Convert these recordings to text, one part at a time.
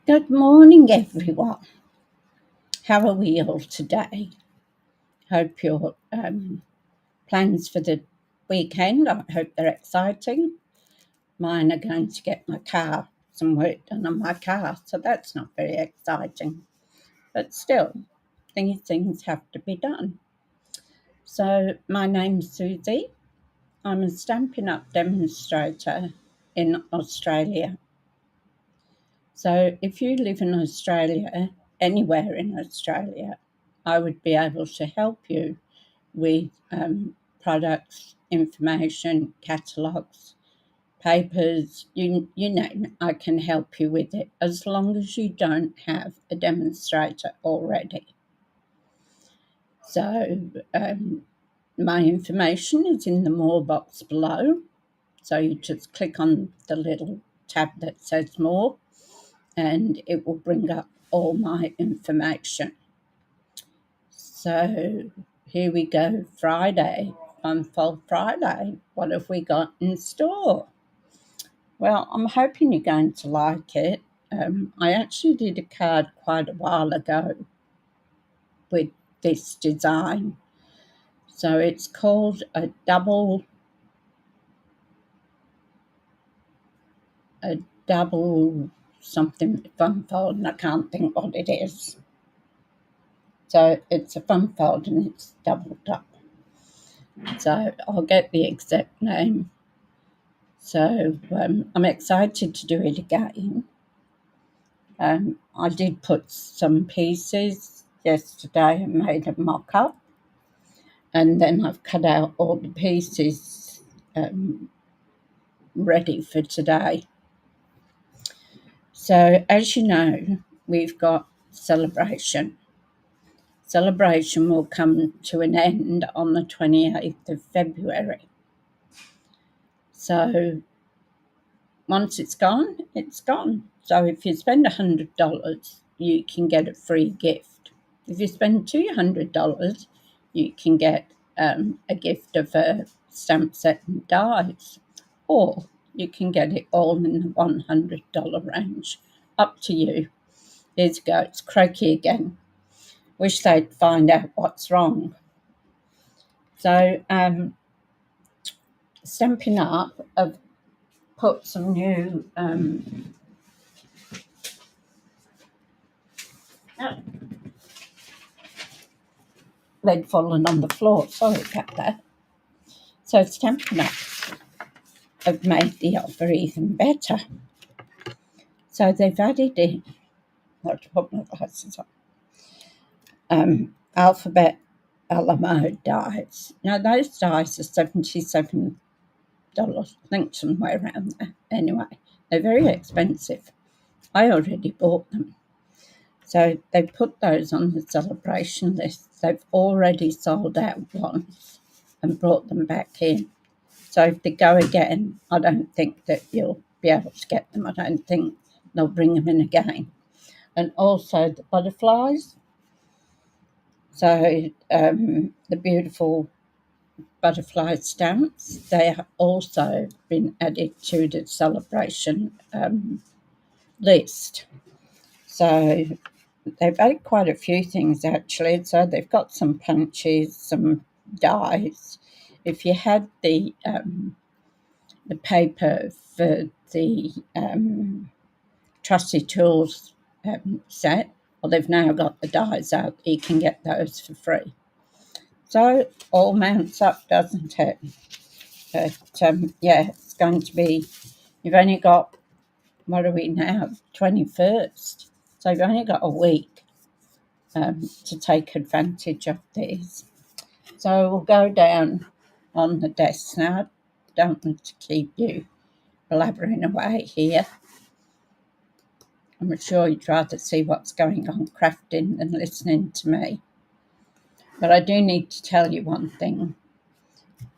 Good morning, everyone. How are we all today? Hope your plans for the weekend, I hope they're exciting. Mine are going to get some work done on my car, so that's not very exciting. But still, these things have to be done. So, my name's Suzie. I'm a Stampin' Up demonstrator in Australia. So, if you live in Australia, anywhere in Australia, I would be able to help you with products, information, catalogues, papers, you name it. I can help you with it as long as you don't have a demonstrator already. So, my information is in the More box below. So, you just click on the little tab that says More, and it will bring up all my information. So here we go, Friday, Funfold Friday. What have we got in store? Well, I'm hoping you're going to like it. I actually did a card quite a while ago with this design. So it's called a double something funfold, and I can't think what it is. So it's a funfold and it's doubled up. So I'll get the exact name. So I'm excited to do it again. I did put some pieces yesterday and made a mock-up, and then I've cut out all the pieces ready for today. So as you know, we've got celebration. Celebration will come to an end on the 28th of February. So once it's gone, it's gone. So if you spend $100, you can get a free gift. If you spend $200, you can get a gift of a stamp set and dies, or you can get it all in the $100 range. Up to you. Here you go. It's croaky again. Wish they'd find out what's wrong. So Stampin' Up have put some new they'd fallen on the floor. Sorry about that. So Stampin' Up have made the offer even better. So they've added in, I have to put my glasses on, alphabet Alamo dies. Now those dies are $77, I think somewhere around there. Anyway, they're very expensive. I already bought them. So they put those on the celebration list. They've already sold out once and brought them back in. So if they go again, I don't think that you'll be able to get them. I don't think they'll bring them in again. And also the butterflies. So the beautiful butterfly stamps, they have also been added to the celebration list. So they've added quite a few things actually. So they've got some punches, some dies. If you had the paper for the Trusty Tools set, well, they've now got the dies out. You can get those for free. So all mounts up, doesn't it? But yeah, it's going to be. You've only got, what are we now? 21st. So you've only got a week to take advantage of these. So we'll go down on the desk now. Don't want to keep you blabbering away here. I'm sure you'd rather see what's going on crafting than listening to me. But I do need to tell you one thing,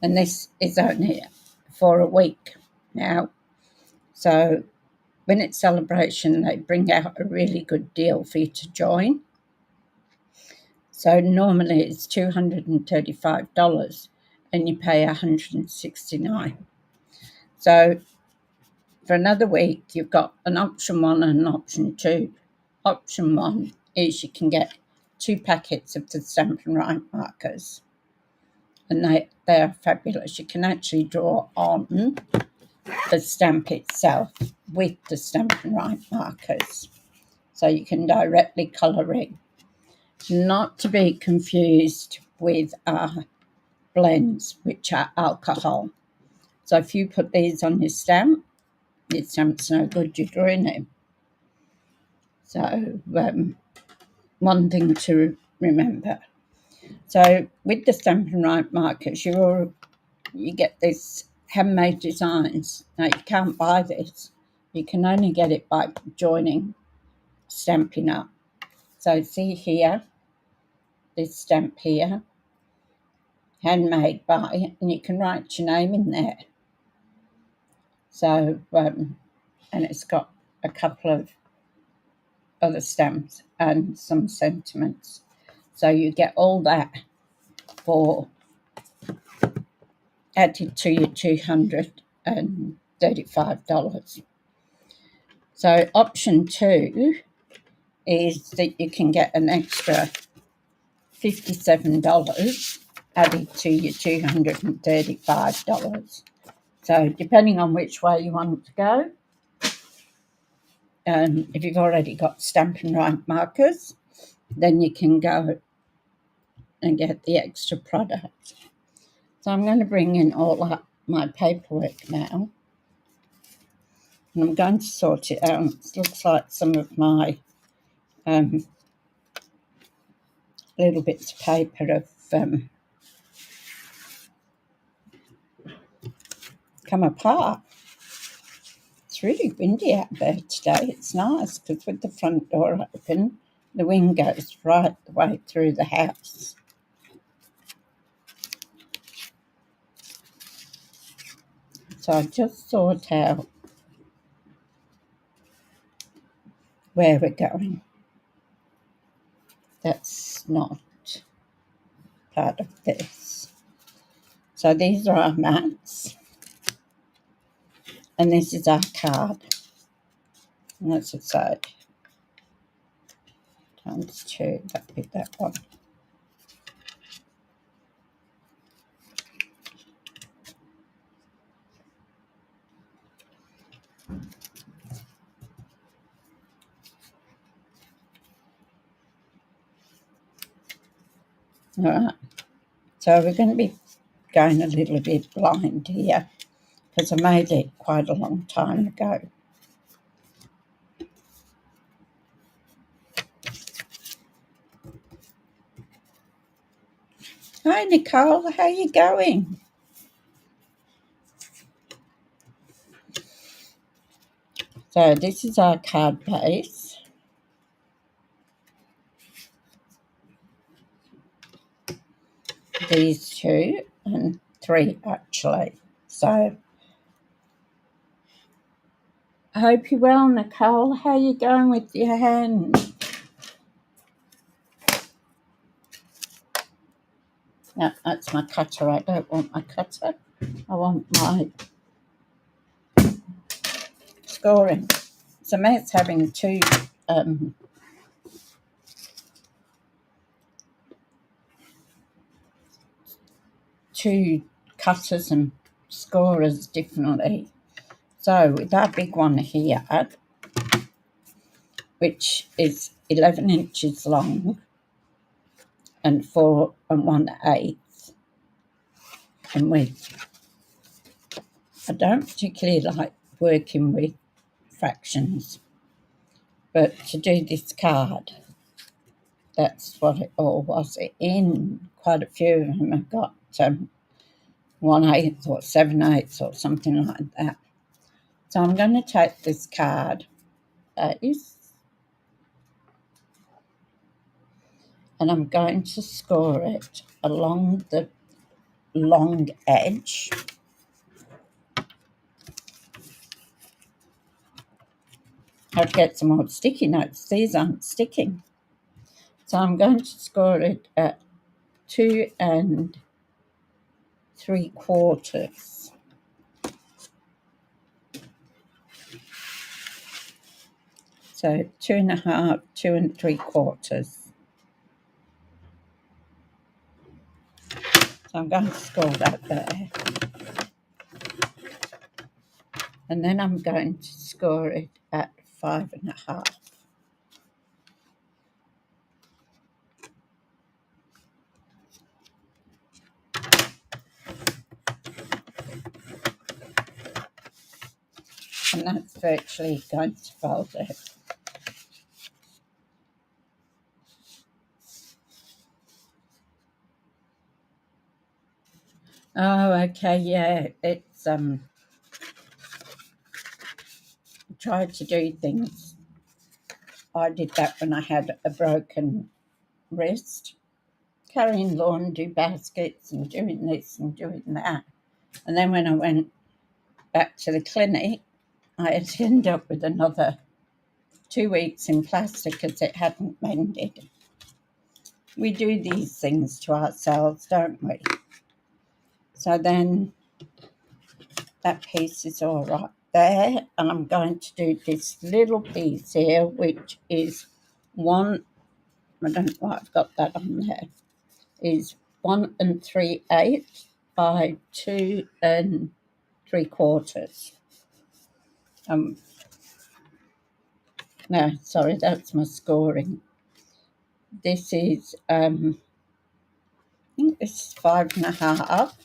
and this is only for a week now. So when it's celebration, they bring out a really good deal for you to join. So normally it's $235 and you pay $169. So for another week, you've got an option 1 and an option 2. Option 1 is you can get 2 packets of the Stampin' Right markers, and they're fabulous. You can actually draw on the stamp itself with the Stampin' Right markers, so you can directly colour in. Not to be confused with blends, which are alcohol. So if you put these on your stamp's no good, you're drawing it. So one thing to remember. So with the Stampin' Right markers, you get this handmade designs. Now you can't buy this. You can only get it by joining Stampin' Up. So see here, this stamp here, handmade by, and you can write your name in there. So, and it's got a couple of other stamps and some sentiments. So you get all that for added to your $235. So option 2 is that you can get an extra $57 added to your $235. So depending on which way you want to go, if you've already got Stampin' Right markers, then you can go and get the extra product. So I'm going to bring in all my paperwork now, and I'm going to sort it out. It looks like some of my little bits of paper have come apart. It's really windy out there today. It's nice because with the front door open, the wind goes right the way through the house. So I just sort out where we're going. That's not part of this. So these are our mats, and this is our card. And that's it, so times 2, that'd be that one. All right, so we're going to be going a little bit blind here because I made it quite a long time ago. Hi Nicole, how you going? So this is our card base. These 2 and 3 actually. So I hope you're well, Nicole. How you going with your hand? No, that's my cutter. I don't want my cutter. I want my scoring. So Matt's having 2 2 cutters and scorers differently. So with our big one here, which is 11 inches long and 4 1/8 in width. I don't particularly like working with fractions, but to do this card, that's what it all was in. Quite a few of them have got 1/8 or 7/8 or something like that. So I'm going to take this card, and I'm going to score it along the long edge. I'd get some more sticky notes. These aren't sticking. So I'm going to score it at 2 3/4. So 2.5, 2 3/4. So I'm going to score that there. And then I'm going to score it at 5.5. And that's virtually going to fold it. Oh, okay, yeah, it's tried to do things. I did that when I had a broken wrist, carrying laundry baskets and doing this and doing that. And then when I went back to the clinic, I had to end up with another 2 weeks in plaster because it hadn't mended. We do these things to ourselves, don't we? So then that piece is all right there, and I'm going to do this little piece here, which is one, I don't know why I've got that on there, is 1 3/8 by 2 3/4. No, sorry, that's my scoring. This is, I think this is 5.5,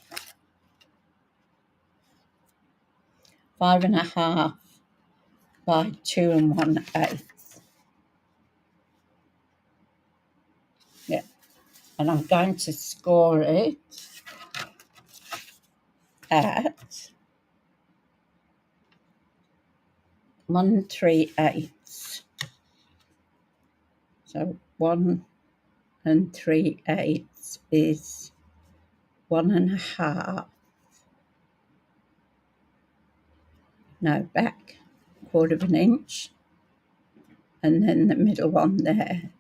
5.5 by 2 1/8. Yeah, and I'm going to score it at 1 3/8. So 1 3/8 is 1.5. No, back 1/4 inch, and then the middle one there.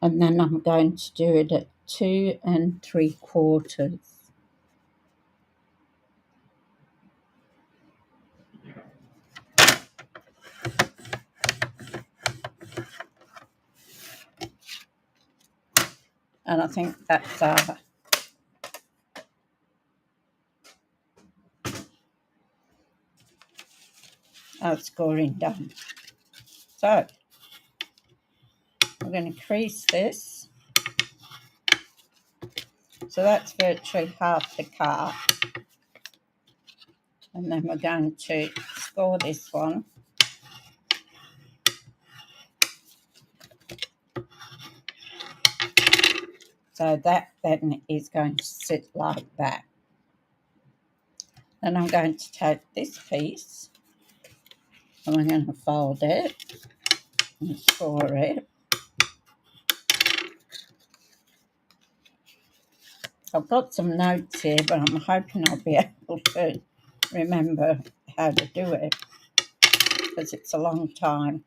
And then I'm going to do it at 2 3/4. And I think that's our scoring done. So I'm going to crease this. So that's virtually half the card. And then we're going to score this one. So that then is going to sit like that. Then I'm going to take this piece and we're going to fold it and score it. I've got some notes here, but I'm hoping I'll be able to remember how to do it because it's a long time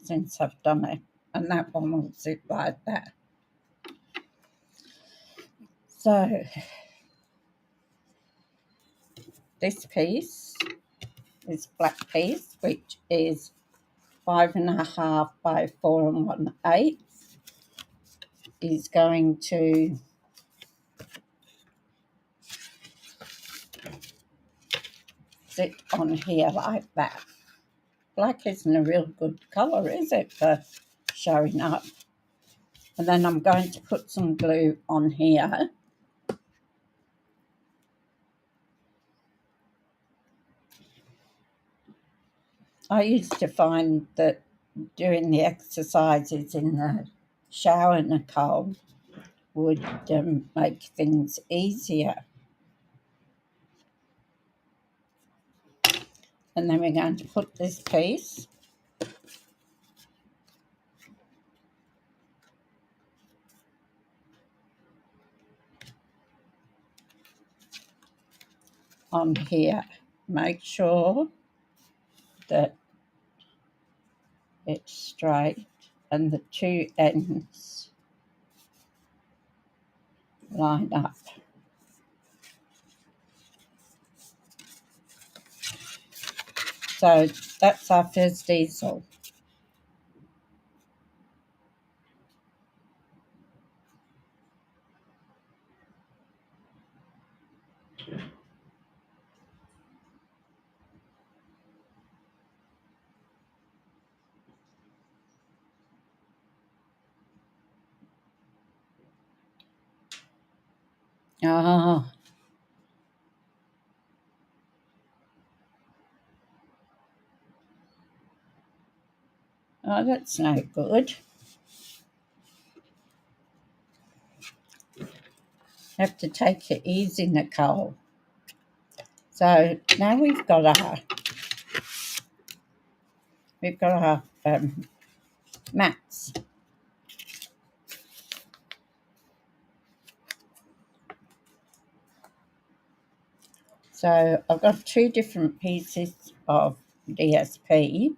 since I've done it. And that one will sit like that. So this piece, this black piece, which is 5.5 by 4 1/8, is going to sit on here like that. Black isn't a real good colour, is it, for showing up? And then I'm going to put some glue on here. I used to find that doing the exercises in the shower, Nicole, would make things easier. And then we're going to put this piece on here. Make sure that it straight and the two ends line up. So that's our first easel. Oh, that's no good. Have to take it easy, Nicole. So now we've got our mats. So I've got two different pieces of DSP.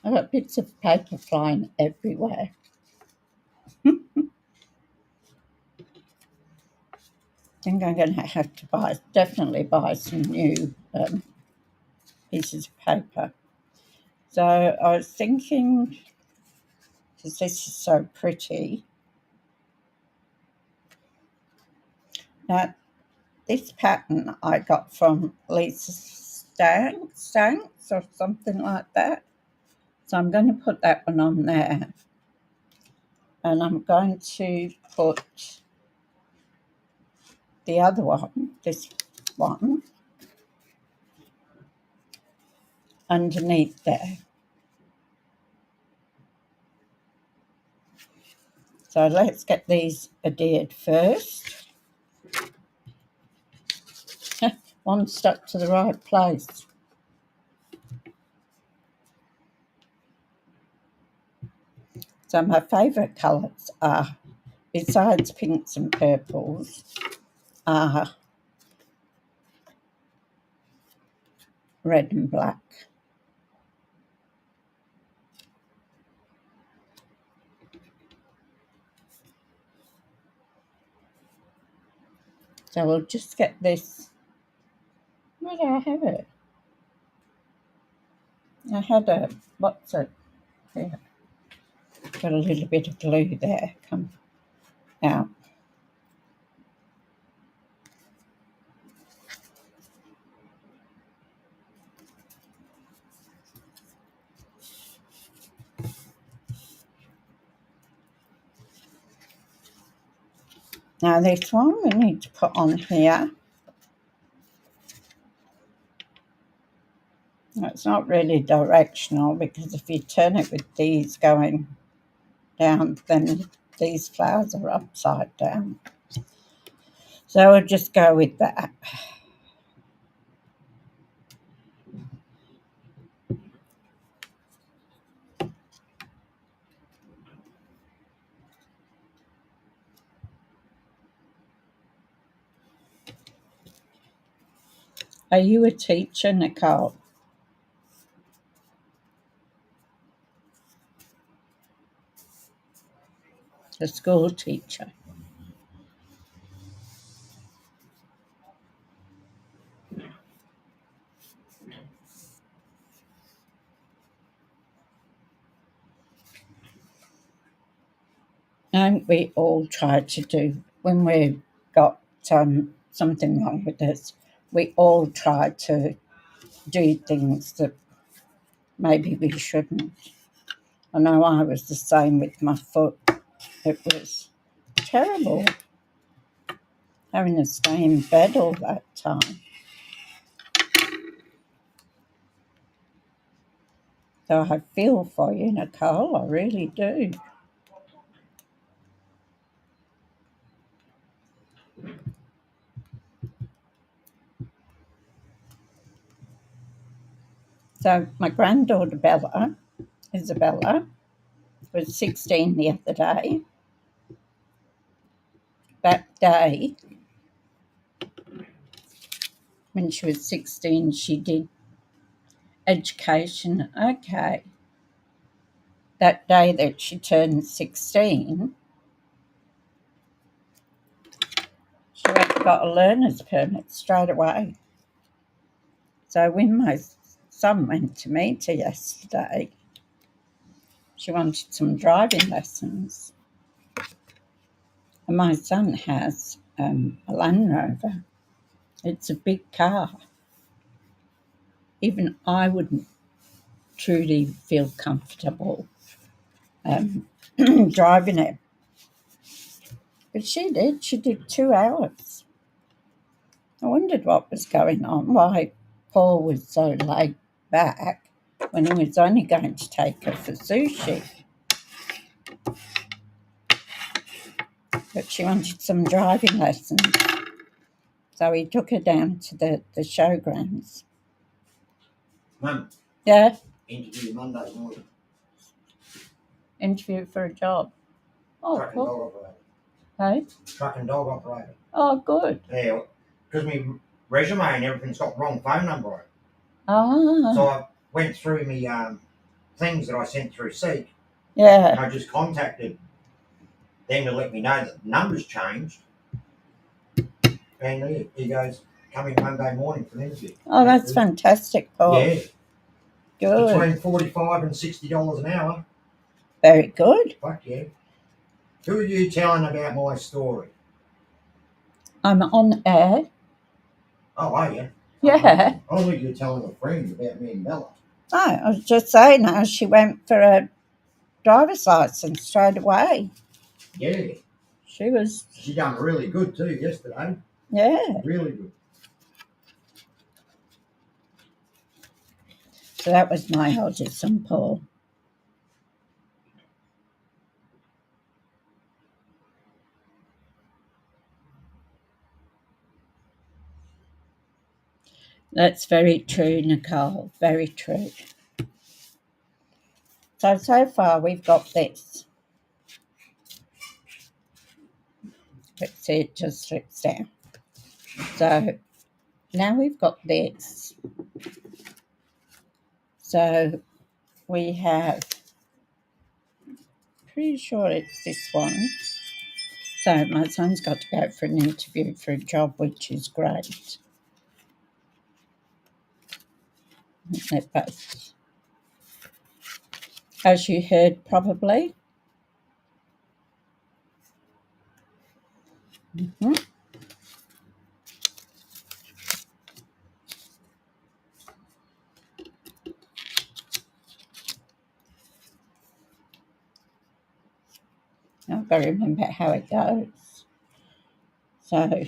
I've got bits of paper flying everywhere. I think I'm going to have to definitely buy some new pieces of paper. So I was thinking, because this is so pretty, that this pattern I got from Lisa Stanks or something like that. So I'm going to put that one on there. And I'm going to put the other one, this one, underneath there. So let's get these adhered first. One stuck to the right place. So my favourite colours are, besides pinks and purples, are red and black. So we'll just get this. Where do I have it? I had what's it? Yeah. Got a little bit of glue there. Come out. Now this one we need to put on here. It's not really directional because if you turn it with these going down, then these flowers are upside down. So we'll just go with that. Are you a teacher, Nicole? A school teacher? And we all try to do, when we've got something wrong with us, we all try to do things that maybe we shouldn't. I know I was the same with my foot. It was terrible having to stay in bed all that time. So I feel for you, Nicole, I really do. So my granddaughter Isabella, was 16 the other day. That day, when she was 16, she did education. Okay. That day that she turned 16, she went and got a learner's permit straight away. So when my son went to meet her yesterday, she wanted some driving lessons. And my son has a Land Rover. It's a big car. Even I wouldn't truly feel comfortable driving it. But she did. She did 2 hours. I wondered what was going on, why Paul was so laid back when he was only going to take her for sushi. But she wanted some driving lessons. So he took her down to the showgrounds. Mum. Yeah? Interview Monday morning. Interview for a job. Oh, Truck and cool. dog operator. Hey? Truck and dog operator. Oh, good. Yeah, because my resume and everything's got wrong phone number on it. Ah. So I went through my things that I sent through Seek. Yeah. And I just contacted them to let me know that the number's changed. And he goes, come in Monday morning for an interview. Oh, that's fantastic, Paul. Yeah. Good. Between $45 and $60 an hour. Very good. Fuck yeah. Who are you telling about my story? I'm on air. Oh, are you? Yeah. I thought you were telling a friend about me and Bella. No, I was just saying how she went for a driver's license straight away. Yeah. She done really good too yesterday. Yeah. Really good. So that was my oldest son, Paul. That's very true, Nicole. Very true. So far we've got this. Let's see, it just slips down. So now we've got this. So we have, pretty sure it's this one. So my son's got to go for an interview for a job, which is great. They're both, as you heard probably. Mm-hmm. I've got to remember how it goes. So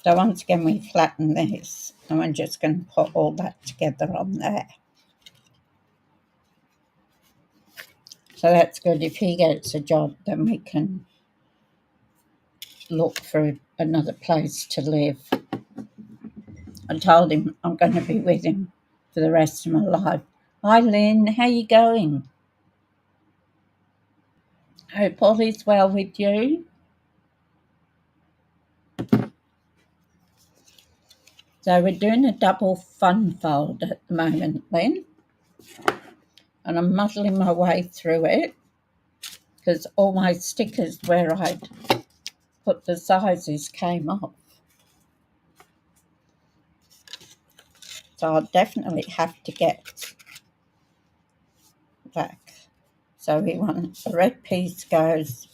once again we flatten this and we're just going to put all that together on there. So that's good. If he gets a job, then we can look for another place to live. I told him I'm going to be with him for the rest of my life. Hi, Lynn. How you going? Hope all is well with you. So we're doing a double fun fold at the moment, Lynn. And I'm muddling my way through it because all my stickers where I'd put the sizes came off. So I'll definitely have to get back. So we want the red piece goes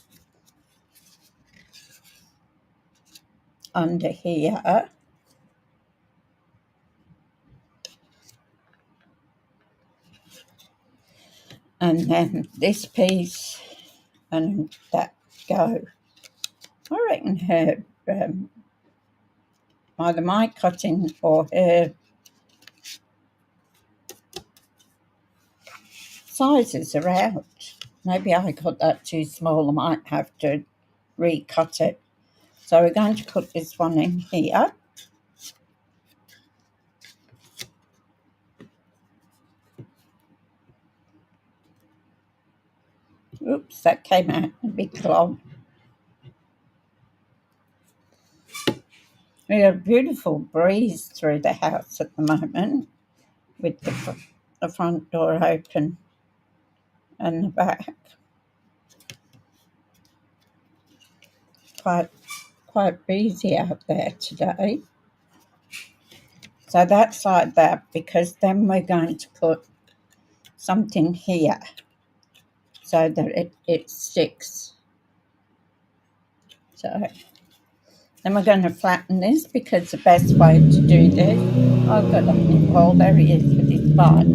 under here. And then this piece and that go. I reckon her, either my cutting or her sizes are out. Maybe I cut that too small. I might have to recut it. So we're going to put this one in here. Oops, that came out a bit long. We have a beautiful breeze through the house at the moment with the front door open and the back. Quite breezy out there today. So that's like that, because then we're going to put something here so that it sticks. So then we're going to flatten this, because the best way to do this... Oh, good, I think, well, there he is with his bike.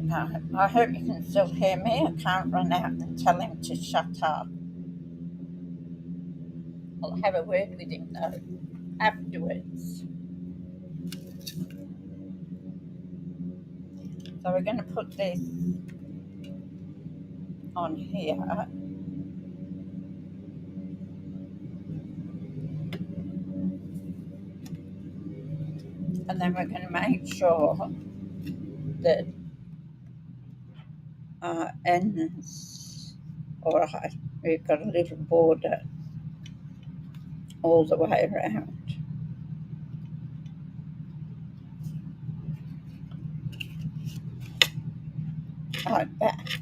No, I hope you can still hear me. I can't run out and tell him to shut up. I'll have a word with him, though, afterwards. So we're going to put this on here. And then we're going to make sure that our ends all right. We've got a little border all the way around, like that.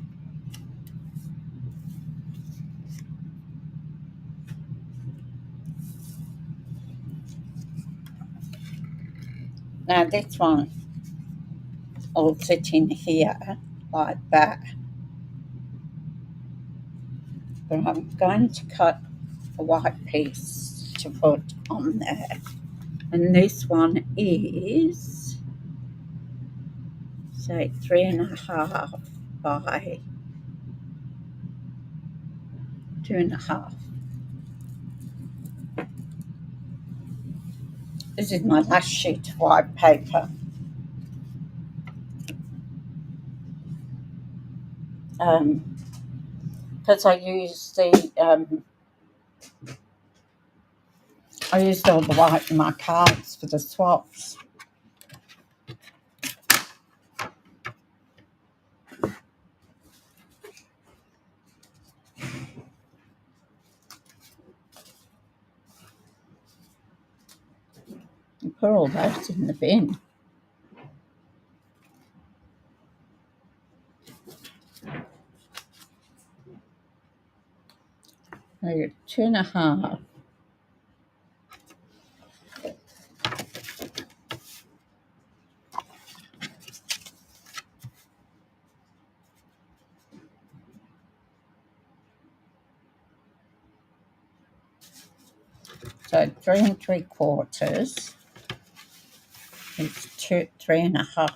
Now this one will sit in here like that, but I'm going to cut a white piece to put on there, and this one is, say, 3.5 by 2.5. This is my last sheet of white paper. Because I used I used all the white in my cards for the swaps. You put all those in the bin. There you go, 2.5. So 3.75 is 3.5.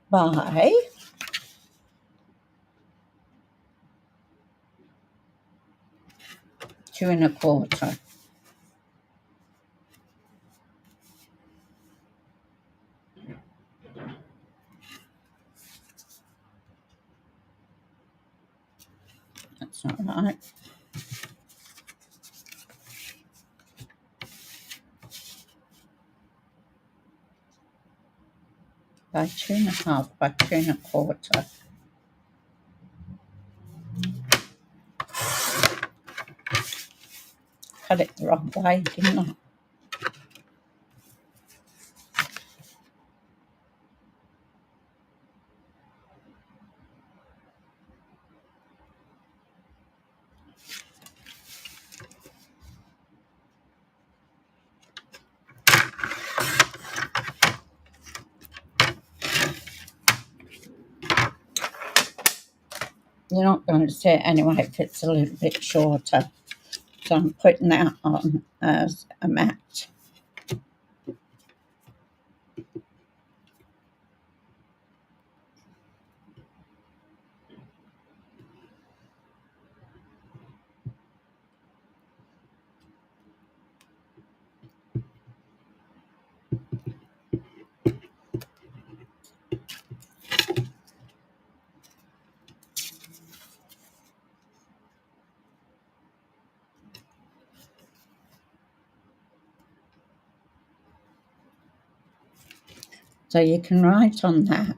By 2.25. That's not right. By 2.5 by 2.25. Cut it the wrong way, didn't I? You're not going to see it anyway if it's a little bit shorter. So I'm putting that on as a mat. So you can write on that,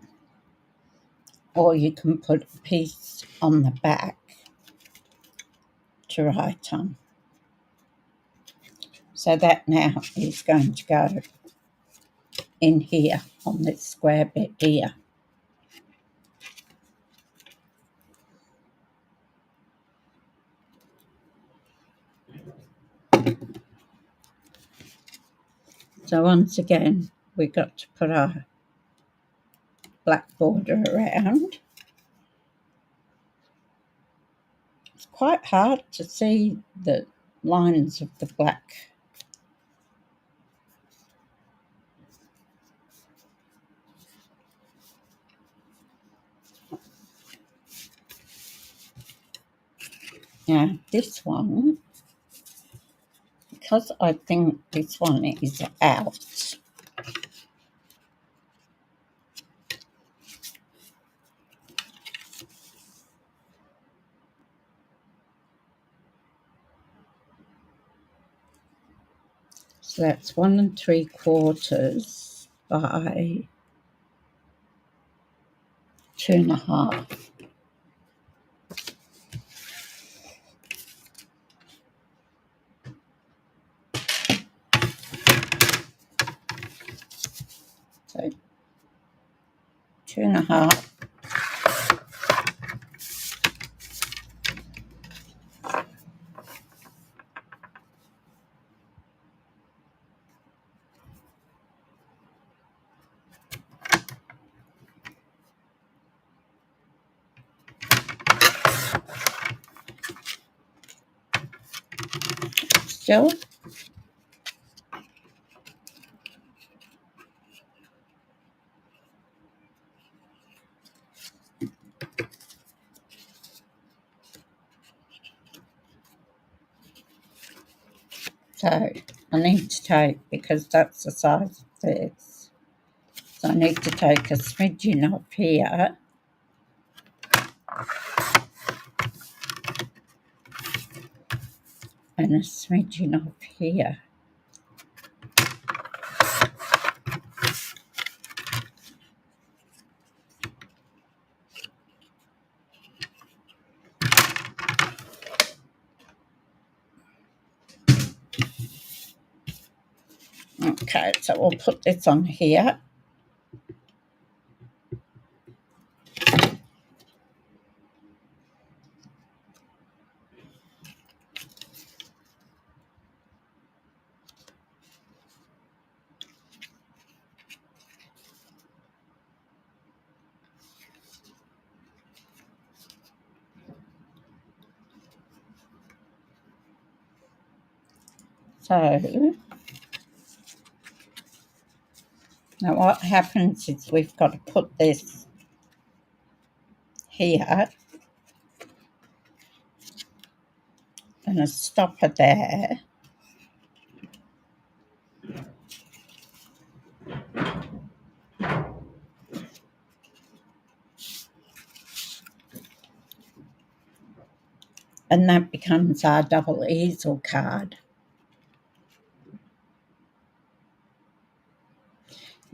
or you can put a piece on the back to write on. So that now is going to go in here on this square bit here. So once again, we've got to put our black border around. It's quite hard to see the lines of the black. Now this one, because I think this one is out, so that's 1 3/4 by 2 1/2. So 2 1/2. Still. So I need to take, because that's the size of this, so I need to take a smidgen off here and a smidgen off here. Okay, so we'll put this on here. So now what happens is we've got to put this here and a stopper there. And that becomes our double easel card.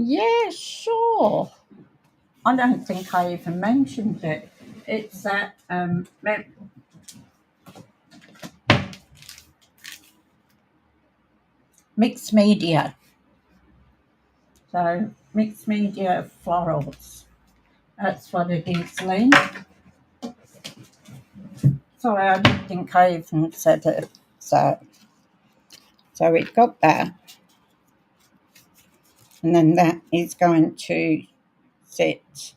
Yeah, sure. I don't think I even mentioned it. It's that mixed media. So mixed media florals. That's what it is, Lee. Sorry, I didn't think I even said it. So we've got that. And then that is going to sit.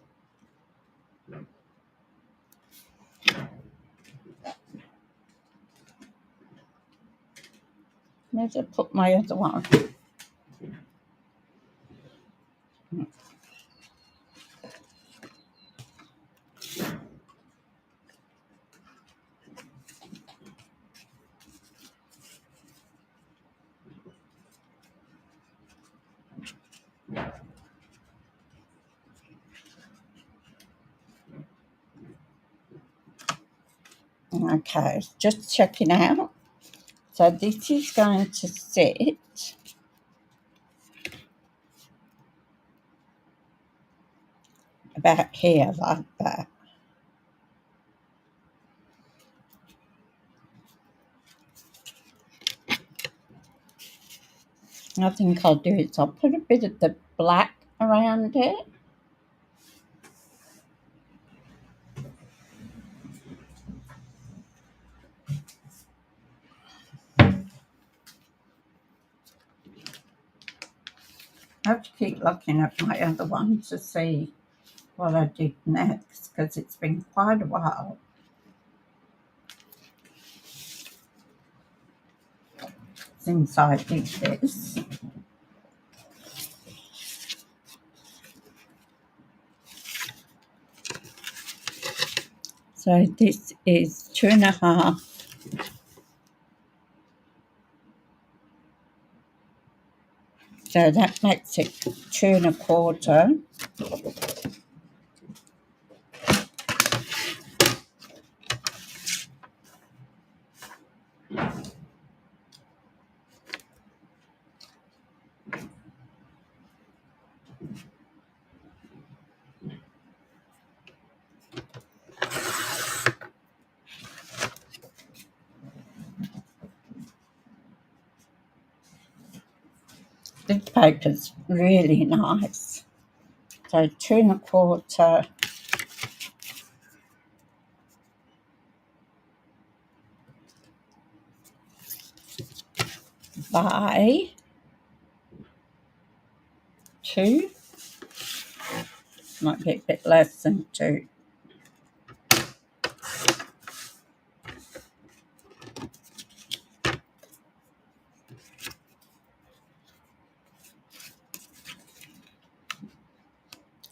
Where's I put my other one? Okay, just checking out. So this is going to sit about here like that. I think I'll do it. I'll put a bit of the black around it. I have to keep looking at my other one to see what I did next, because it's been quite a while since I did this. So this is 2.5. So that makes it 2.25. This paper's really nice. So 2.25 by 2. Might be a bit less than 2.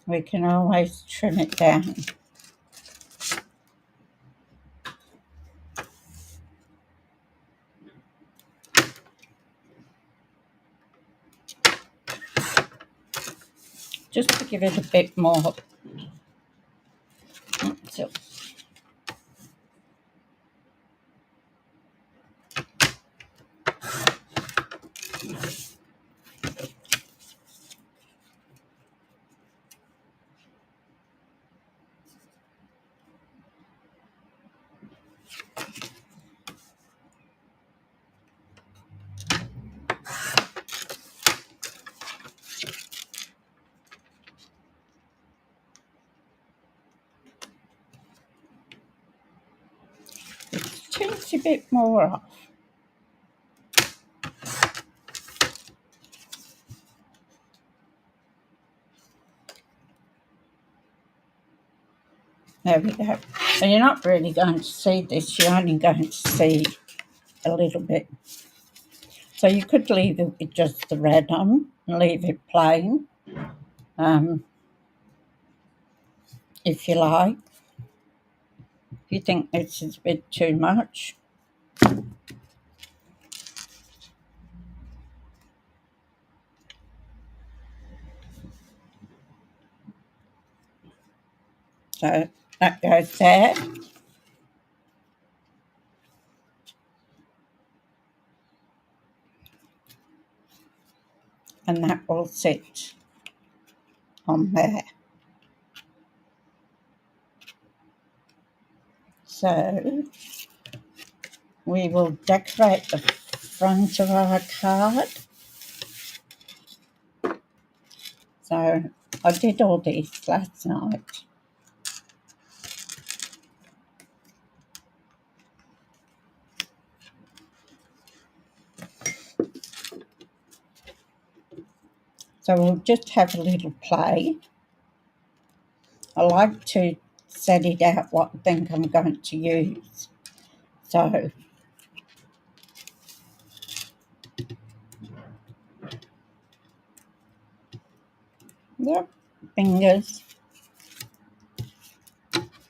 We can always trim it down. Just to give it a bit more. So, just a bit more off. There we go. And you're not really going to see this, you're only going to see a little bit. So you could leave it with just the red on and leave it plain, if you like. If you think this is a bit too much. So that goes there. And that will sit on there. So we will decorate the front of our card. So I did all these last night. So we'll just have a little play. I like to set it out what I think I'm going to use. So yep, fingers.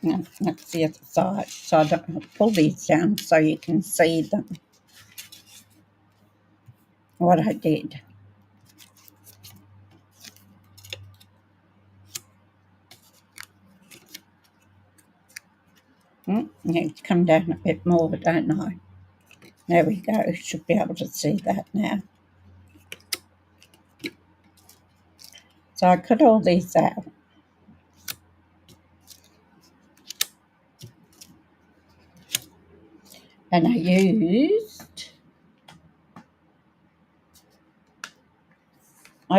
No, that's the other side. So I don't pull these down so you can see them. What I did. Need to come down a bit more, don't I? There we go. Should be able to see that now. So I cut all these out. And I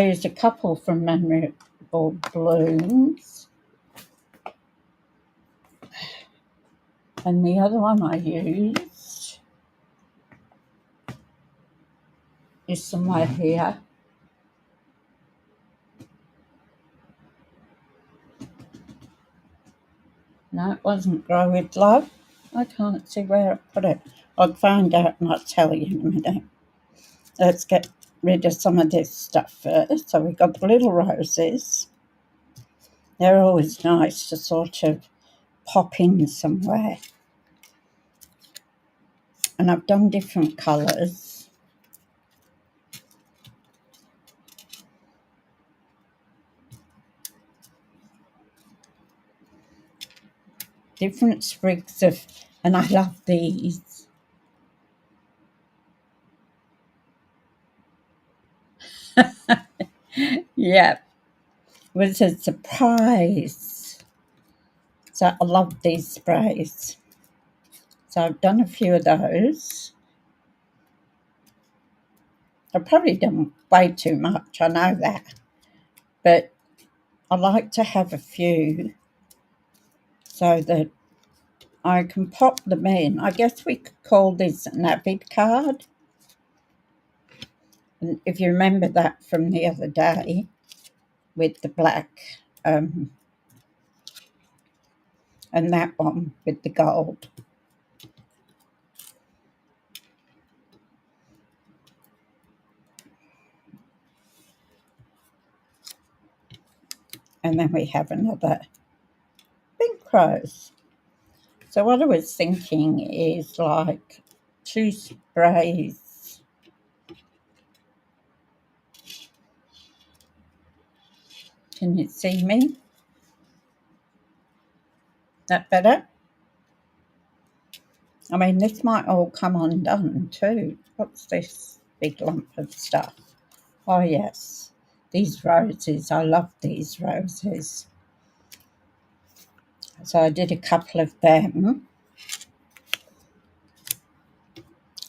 used a couple from Memorable Blooms. And the other one I used is somewhere here. No, it wasn't Grow With Love. I can't see where I put it. I'll find out and I'll tell you in a minute. Let's get rid of some of this stuff first. So we've got the little roses. They're always nice to sort of pop in somewhere. And I've done different colours. Different sprigs of, and I love these. Yeah, it was a surprise. So I love these sprays. So I've done a few of those. I've probably done way too much, I know that. But I like to have a few so that I can pop them in. I guess we could call this an avid card. And if you remember that from the other day with the black and that one with the gold. And then we have another pink rose. So what I was thinking is like 2 sprays. Can you see me? That better? I mean, this might all come undone too. What's this big lump of stuff? Oh, yes. These roses. I love these roses. So I did a couple of them.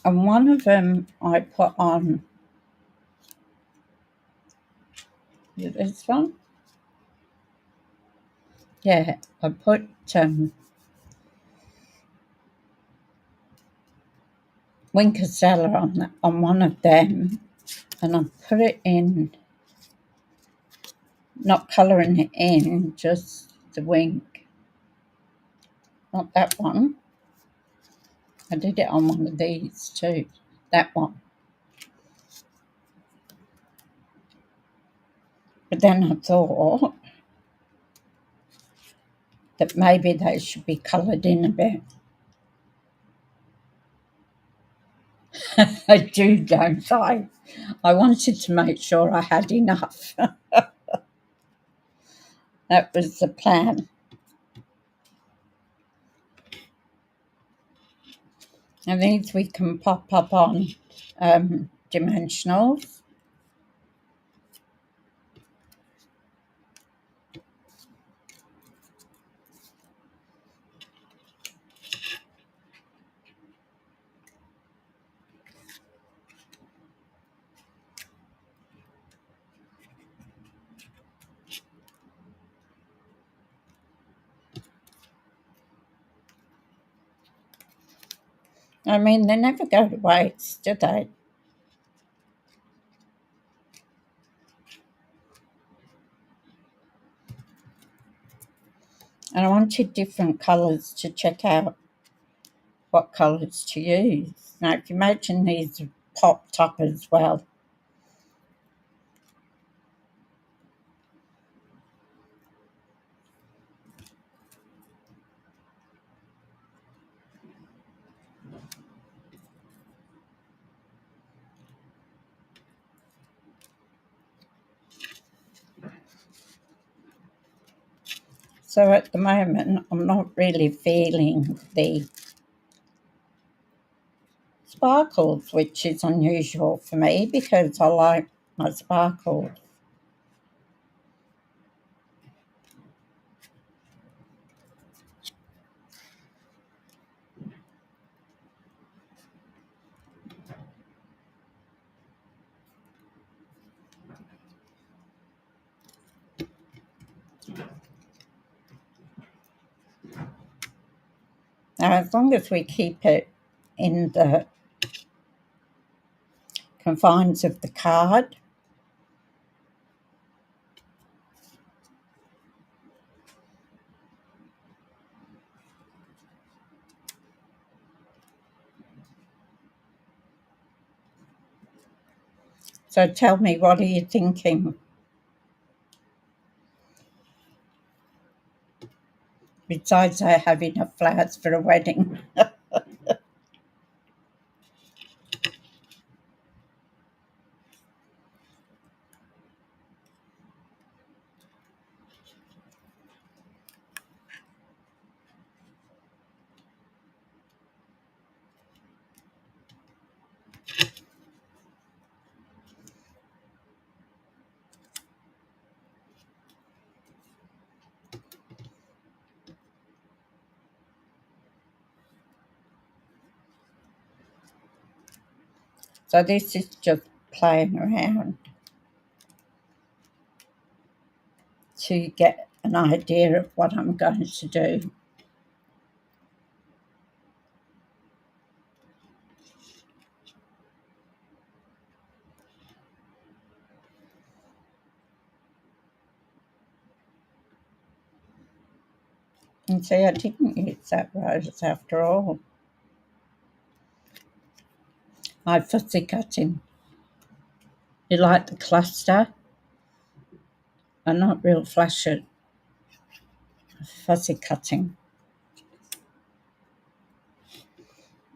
And one of them I put on, is it this one? Yeah, I put Winker Cellar on one of them, and I put it in, not colouring it in, just the wink. Not that one. I did it on one of these too. That one. But then I thought that maybe they should be coloured in a bit. I do, don't I? I wanted to make sure I had enough. That was the plan. And these we can pop up on dimensionals. I mean, they never go to waste, do they? And I wanted different colours to check out what colours to use. Now, if you imagine these popped up as well. So at the moment, I'm not really feeling the sparkles, which is unusual for me because I like my sparkles. Now, as long as we keep it in the confines of the card, so tell me, what are you thinking? Besides, I have enough flowers for a wedding. So this is just playing around to get an idea of what I'm going to do. And see, I didn't use that rose after all. My fussy cutting. You like the cluster? I'm not real flush at fussy cutting.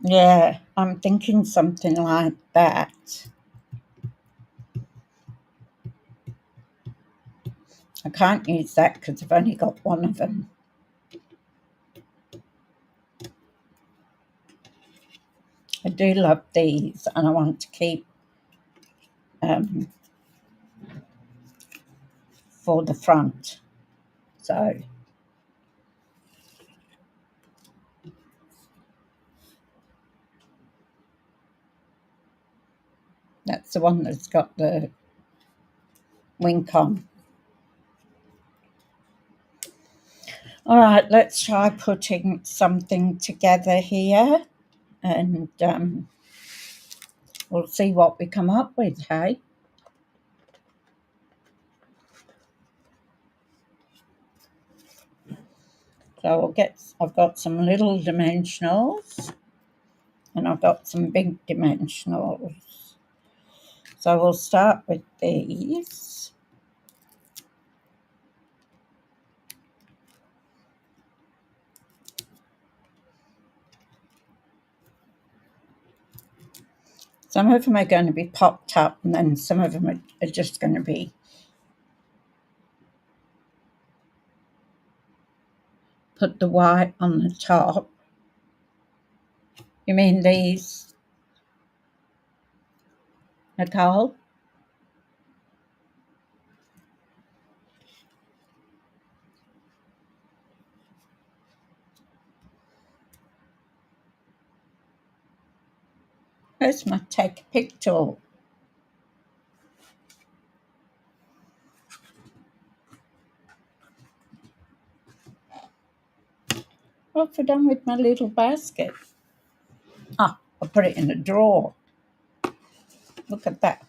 Yeah, I'm thinking something like that. I can't use that because I've only got one of them. I do love these, and I want to keep for the front. So that's the one that's got the wink on. All right, let's try putting something together here, and we'll see what we come up with, hey? So I've got some little dimensionals, and I've got some big dimensionals. So we'll start with these. Some of them are going to be popped up, and then some of them are just going to be put the white on the top. You mean these, Nicole? Where's my take a pic tool? What have I done with my little basket? Ah, I put it in a drawer. Look at that.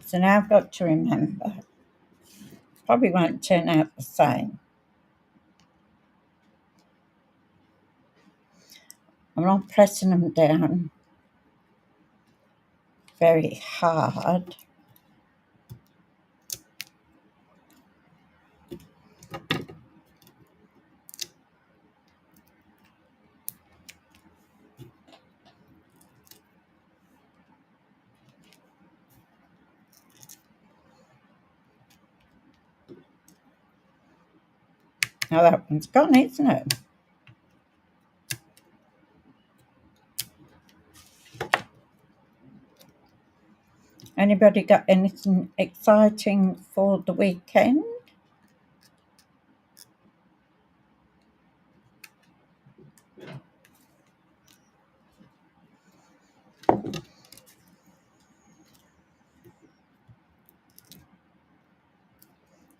So now I've got to remember, probably won't turn out the same. I'm not pressing them down very hard. Now that one's gone, isn't it? Anybody got anything exciting for the weekend?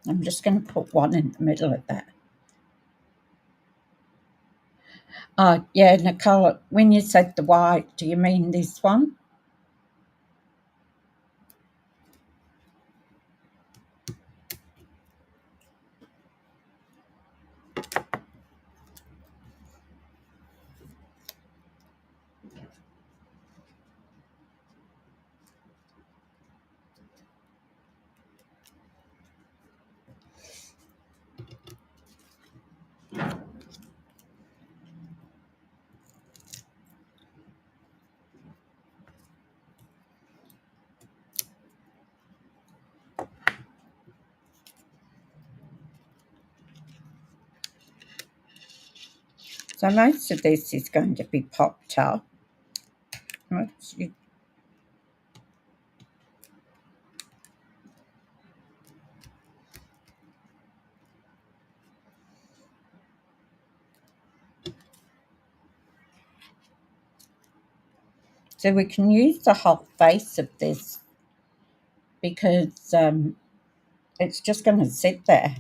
I'm just going to put one in the middle of that. Oh, yeah, Nicole, when you said the white, do you mean this one? So most of this is going to be popped up. So we can use the whole face of this because it's just going to sit there.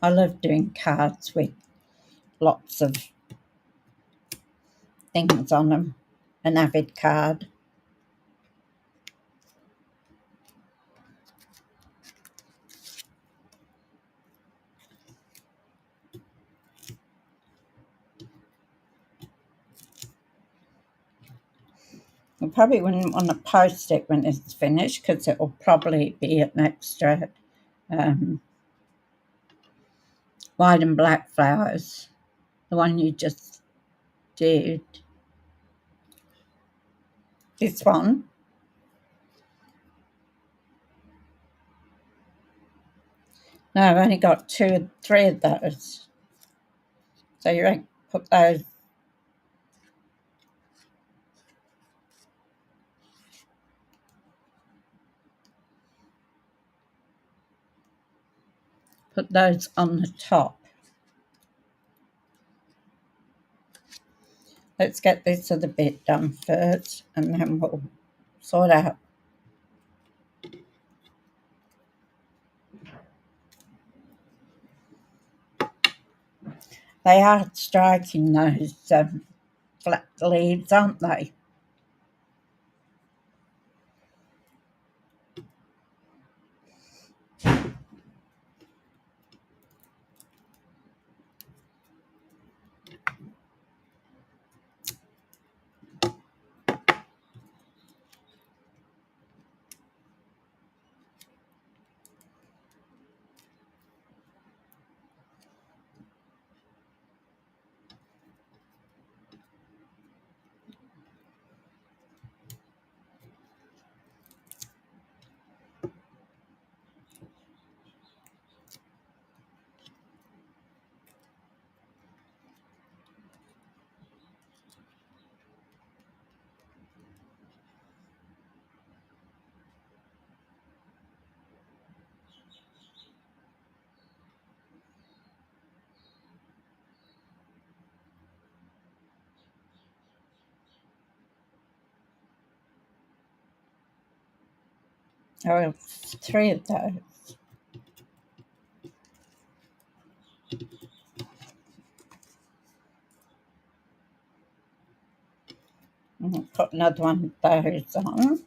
I love doing cards with lots of things on them. An avid card. I probably wouldn't want to post it when it's finished because it will probably be an extra white and black flowers. The one you just did. This one. No, I've only got 3 of those. So you put those. Put those on the top. Let's get this other bit done first and then we'll sort out. They are striking those flat leaves, aren't they? Oh, 3 of those. And I'll put another one of those on.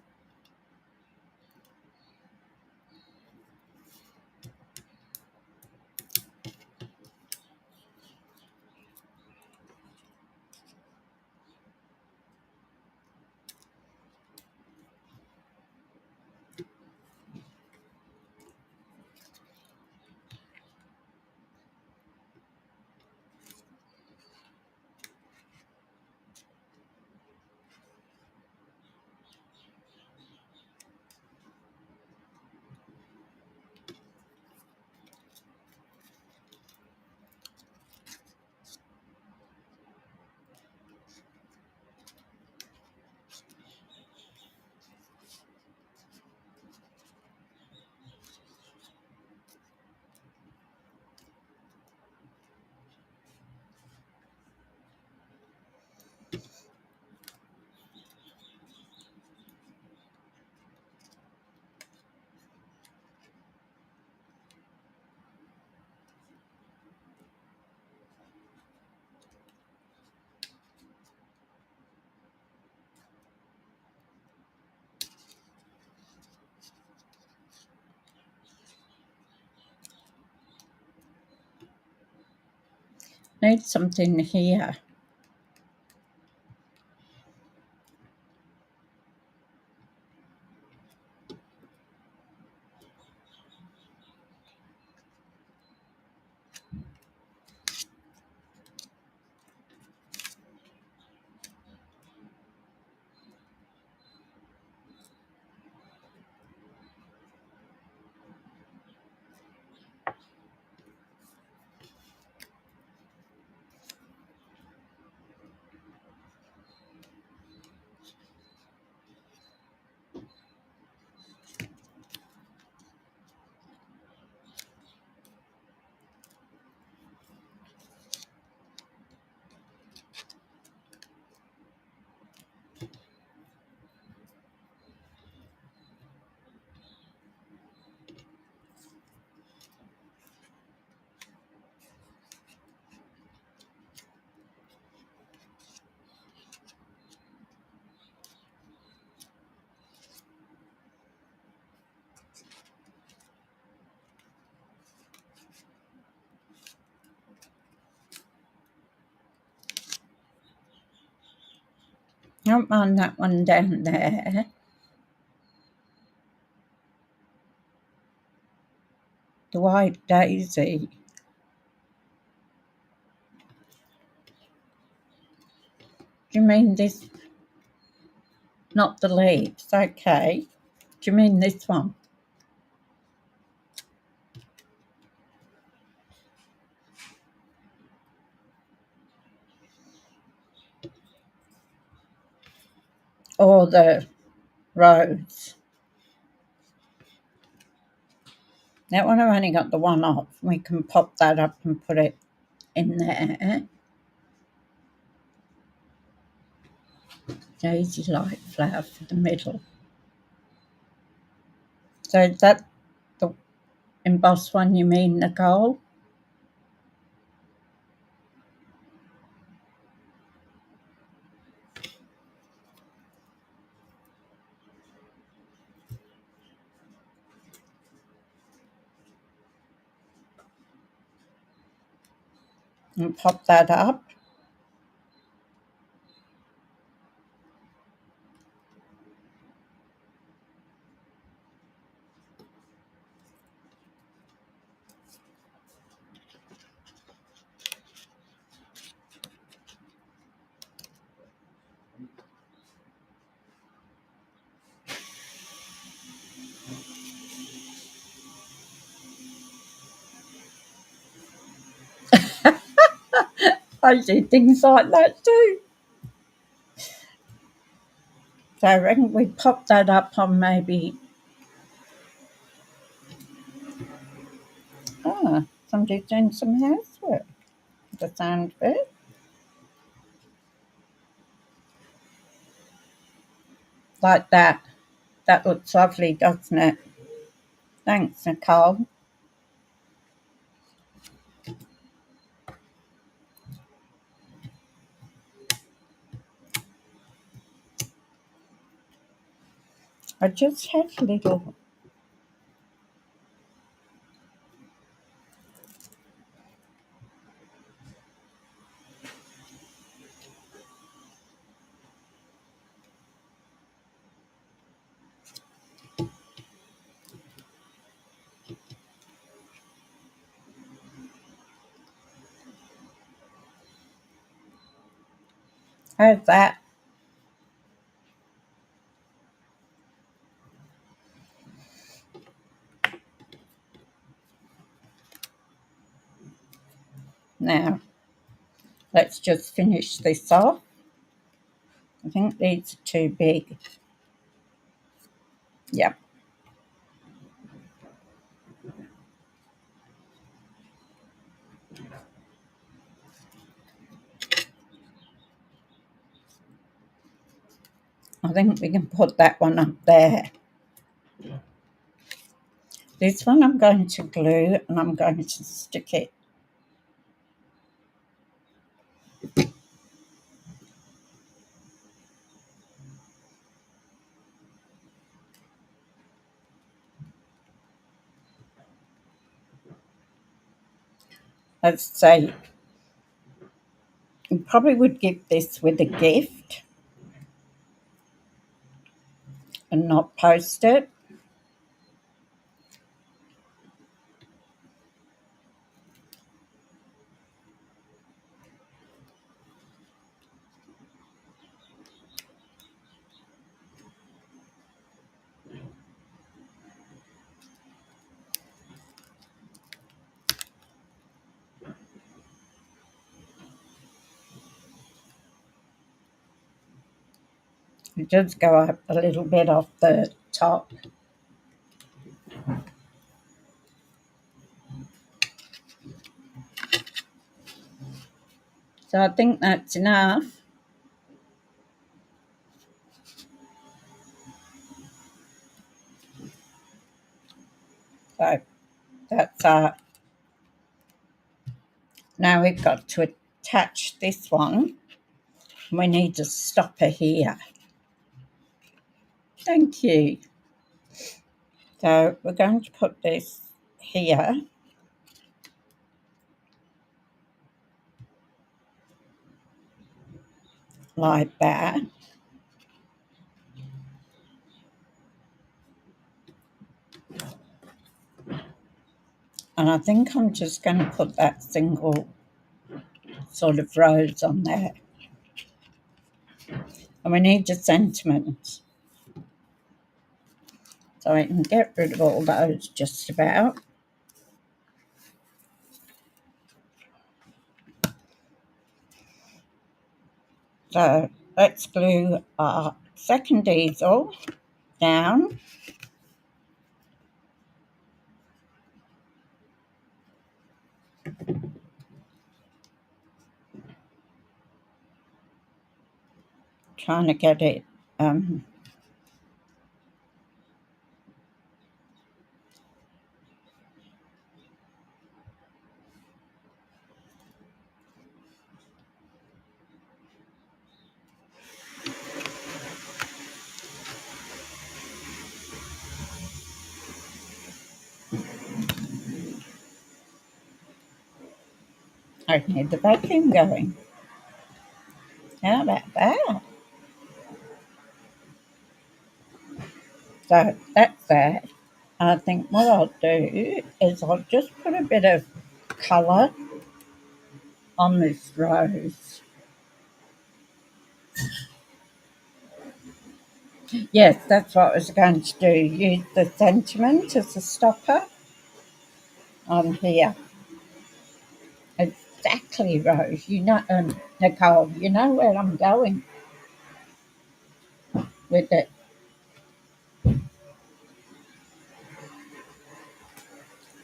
Need something here. Don't mind that one down there. The white daisy. Do you mean this? Not the leaves, okay. Do you mean this one? Or the rose? That one I've only got the one off. We can pop that up and put it in there. Daisy light flower for the middle. So is that the embossed one you mean, Nicole? And pop that up. I do things like that too. So I reckon we pop that up on maybe. Somebody's doing some housework. The sound of it. Like that. That looks lovely, doesn't it? Thanks, Nicole. I just had a little. How's that? Now, let's just finish this off. I think these are too big. Yep. I think we can put that one up there. This one I'm going to glue and I'm going to stick it. Let's say probably would give this with a gift and not post it. It does go up a little bit off the top. So I think that's enough. So that's now we've got to attach this one. We need a stopper here. Thank you. So we're going to put this here. Like that. And I think I'm just going to put that single sort of rose on there. And we need a sentiment. So I can get rid of all those just about. So let's glue our second easel down. Trying to get it I need the vacuum going. How about that? So that's that. I think what I'll do is I'll just put a bit of colour on this rose. Yes, that's what I was going to do. Use the sentiment as a stopper on here. Exactly, Rose. You know, Nicole, you know where I'm going with it.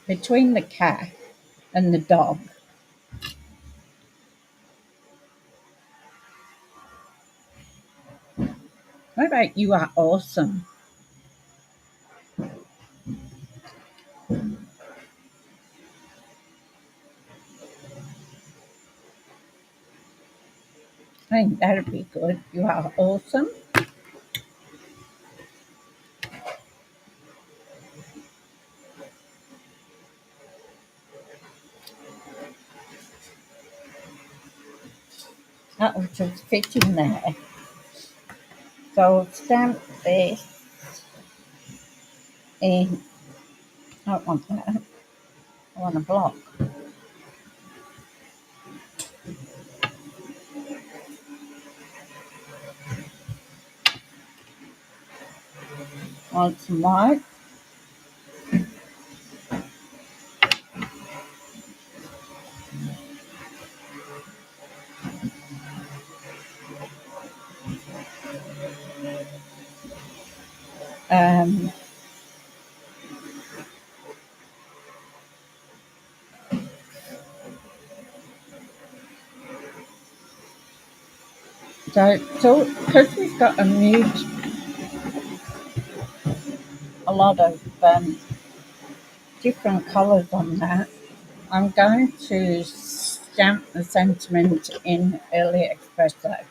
Between the cat and the dog. What about you are awesome? I think that'd be good. You are awesome. That will just fit in there. So I'll stamp this in. I don't want that. I want a block. I want some white. Um, so because we've got a lot of different colours on that, I'm going to stamp the sentiment in early espresso.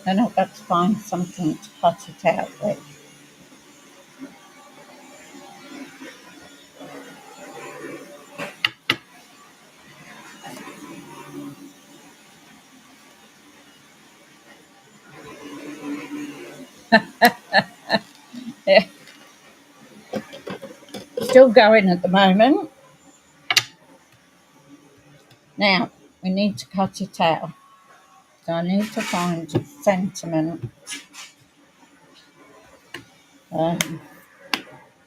Then I've got to find something to cut it out with. Yeah. Still going at the moment. Now, we need to cut it out. So I need to find sentiment. How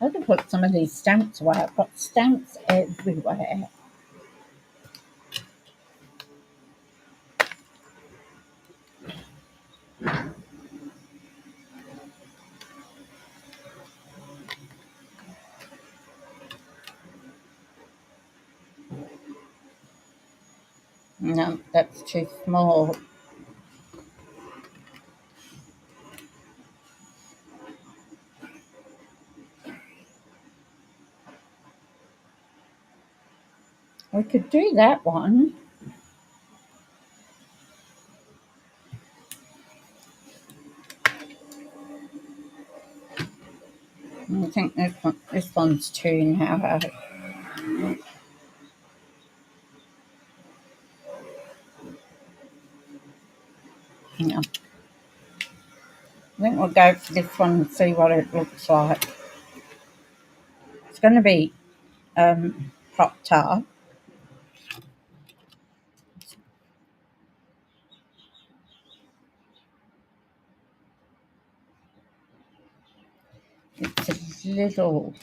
to put some of these stamps away. I've got stamps everywhere. No, that's too small. We could do that one. I think this one's too narrow. Yeah. I think we'll go for this one and see what it looks like. It's going to be propped up. It's a little...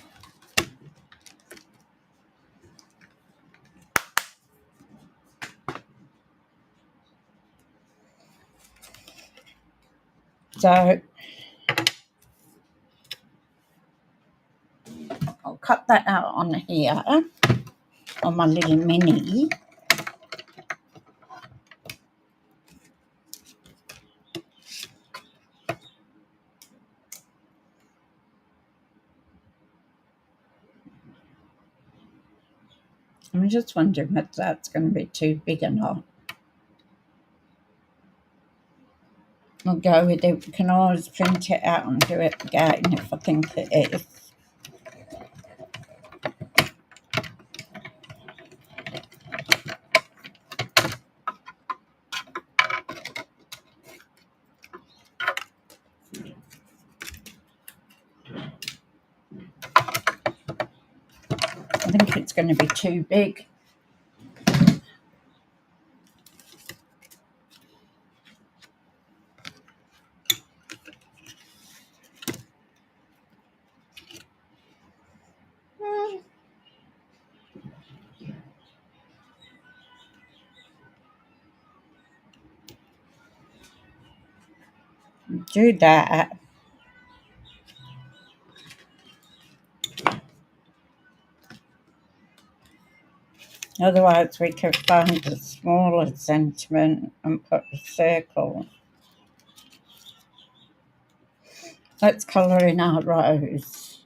So I'll cut that out on here, on my little mini. I'm just wondering if that's going to be too big or not. We'll go with it. We can always print it out and do it again if I think it is. I think it's going to be too big. Do that. Otherwise, we could find a smaller sentiment and put a circle. Let's colour in our rose.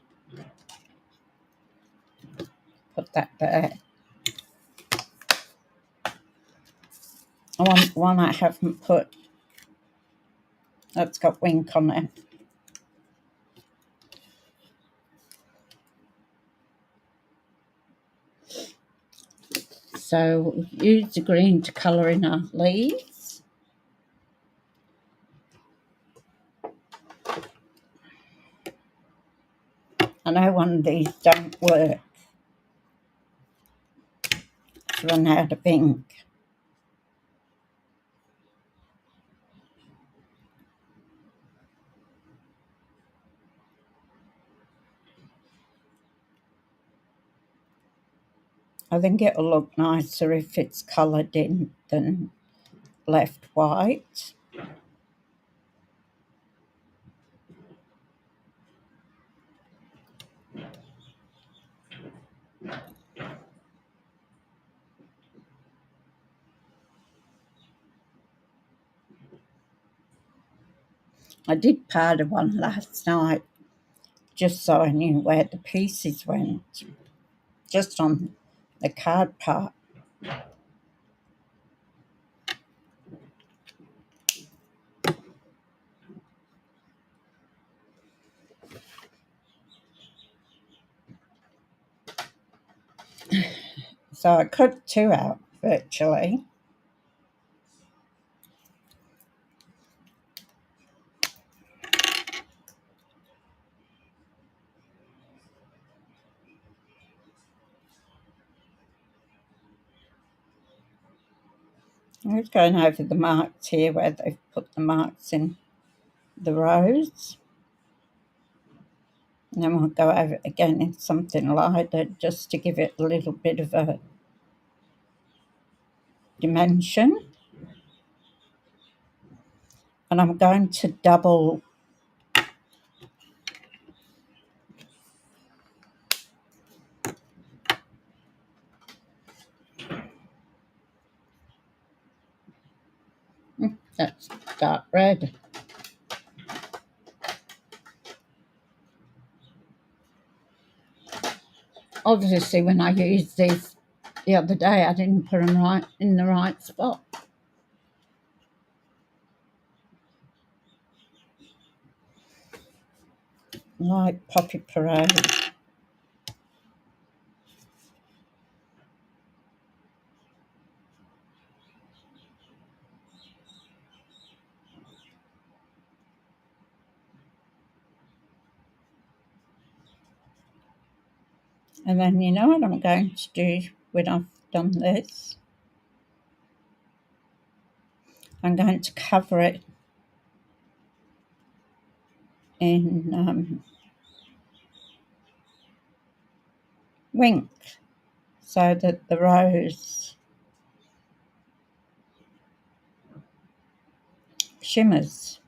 Put that there. I want one I haven't put that's got wink on it. So we'll use the green to colour in our leaves. I know one of these don't work. It's run out of ink. I think it'll look nicer if it's coloured in than left white. I did part of one last night just so I knew where the pieces went, just on the card part. So I cut 2 out virtually. I'm just going over the marks here where they've put the marks in the rows. And then we'll go over it again in something lighter just to give it a little bit of a dimension. And I'm going to double that's dark red. Obviously, when I used these the other day, I didn't put them right in the right spot. Like Poppy Parade. And then you know what I'm going to do when I've done this? I'm going to cover it in Wink so that the rose shimmers.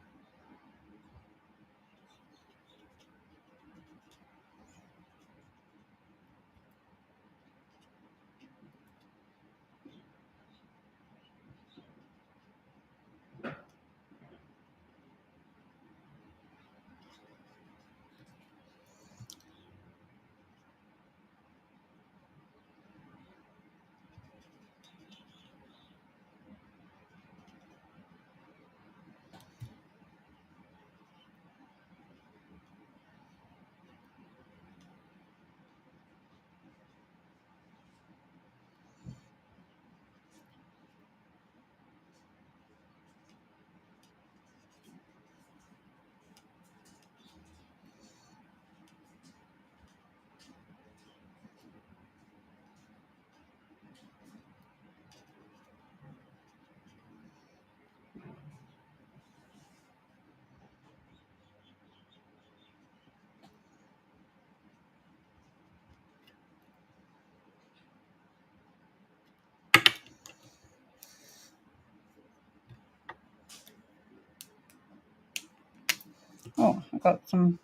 Oh, I got some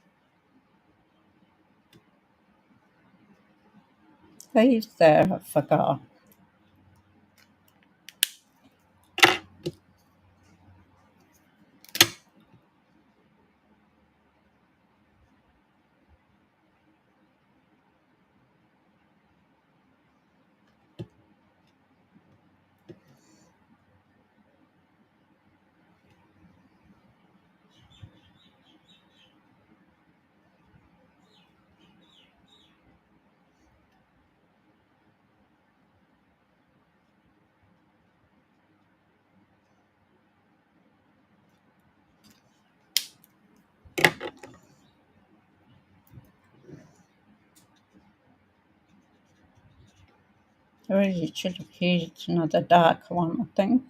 leaves there, I forgot. I really should have used another darker one, I think.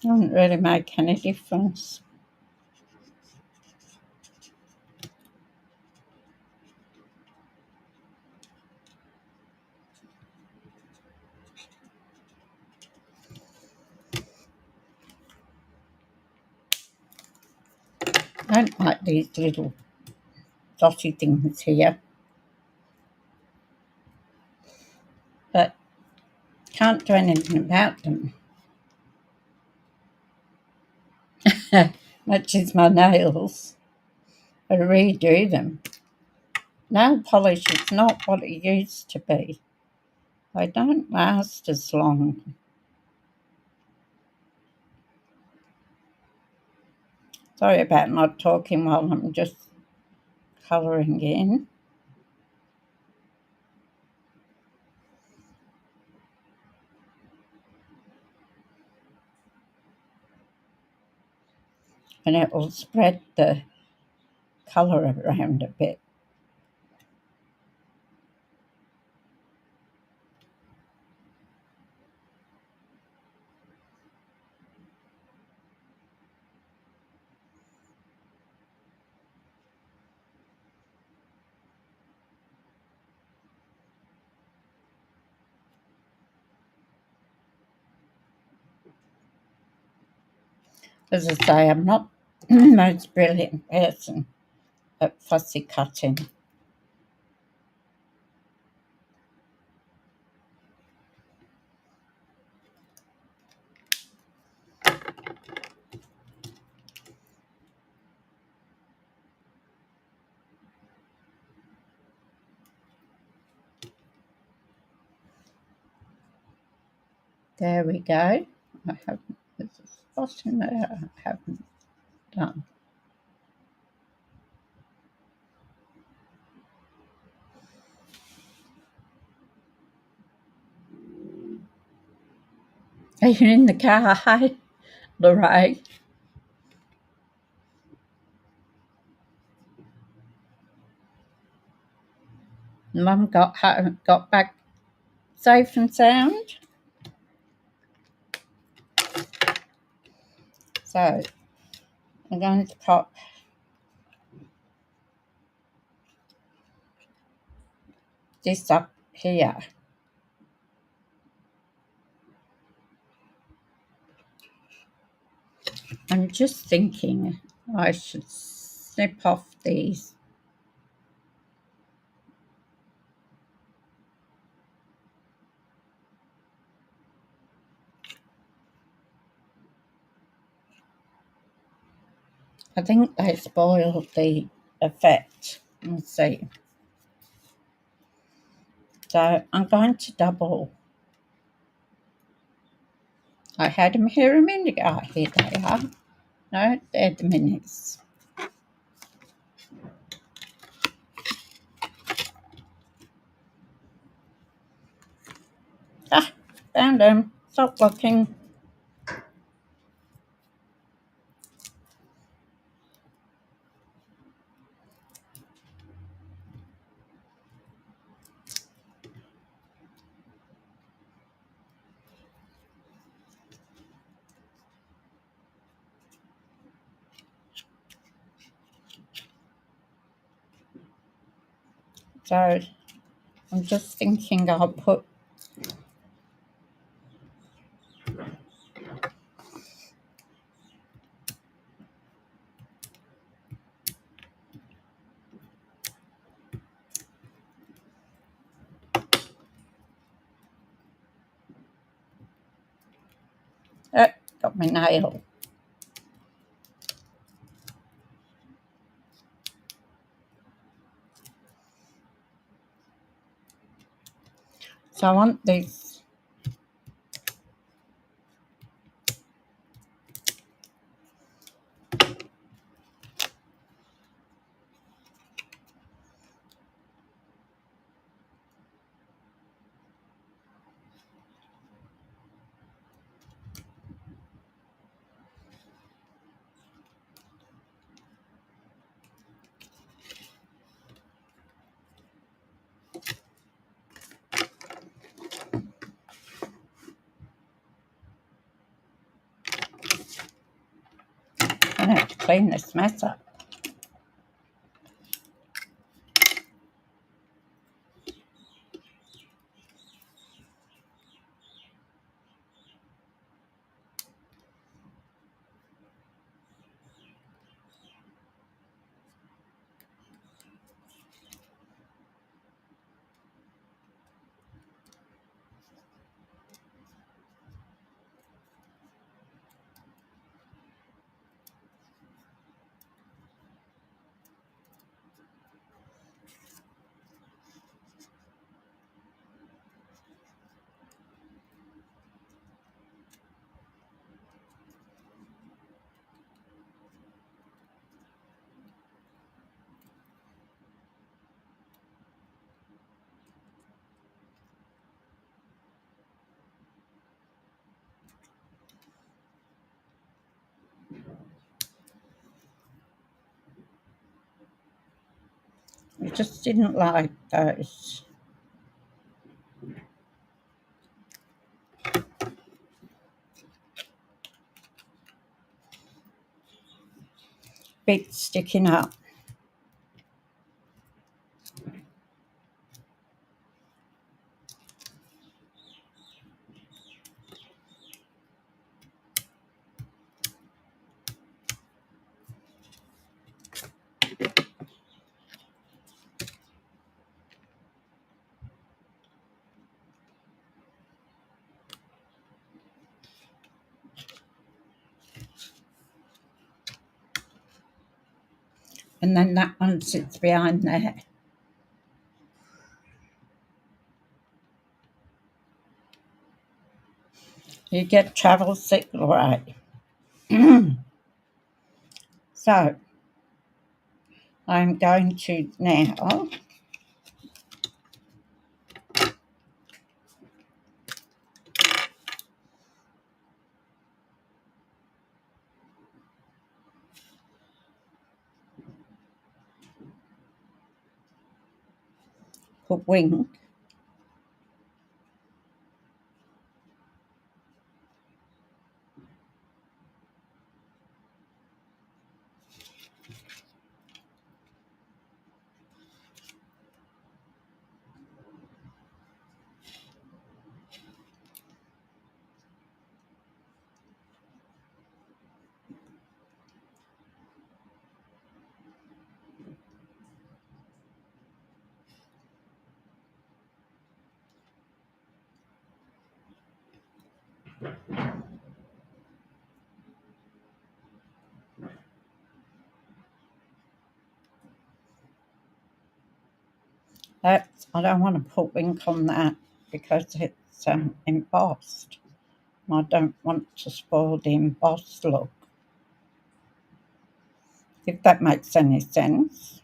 Doesn't really make any difference. I don't like these little dotty things here, but can't do anything about them. Much as my nails, I redo them. Nail polish is not what it used to be. They don't last as long. Sorry about not talking while I'm just colouring in. And it will spread the colour around a bit. As I say, I'm not the most brilliant person at fussy cutting. There we go. There's a spot in there I haven't done. Are you in the car? Hi, Lorraine. Mum got back safe and sound. So I'm going to pop this up here. I'm just thinking I should snip off these. I think they spoiled the effect. Let's see. So I'm going to double. I had them here a minute ago. Here they are. No, they're the minis. Ah, found them. Stop looking. So I'm just thinking I'll put got my nail. So I want this. going to have to clean this mess up. I just didn't like those bits sticking up. And then that one sits behind there. You get travel sick, right? So I'm going to now put wing. I don't want to put ink on that because it's embossed. I don't want to spoil the embossed look, if that makes any sense.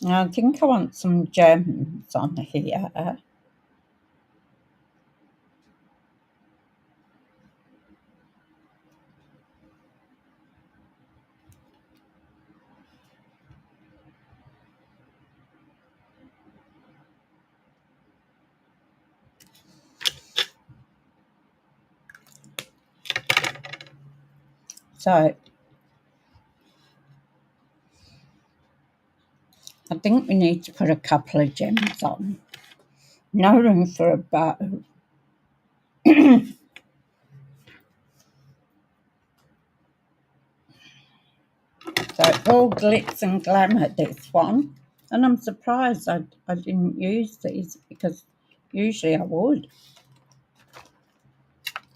I think I want some gems on here. So I think we need to put a couple of gems on. No room for a bow. So it's all glitz and glamour, this one. And I'm surprised I didn't use these because usually I would.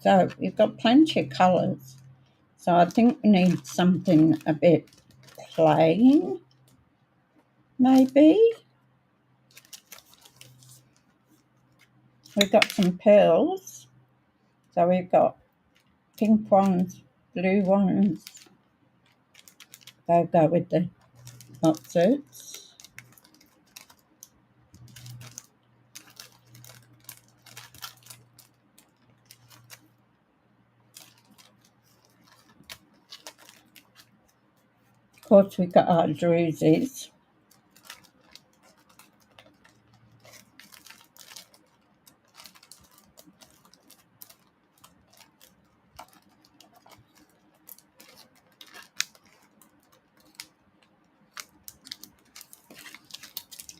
So we've got plenty of colours. So I think we need something a bit plain, maybe. We've got some pearls. So we've got pink ones, blue ones. They'll go with the hot suits. course, we've got our druses.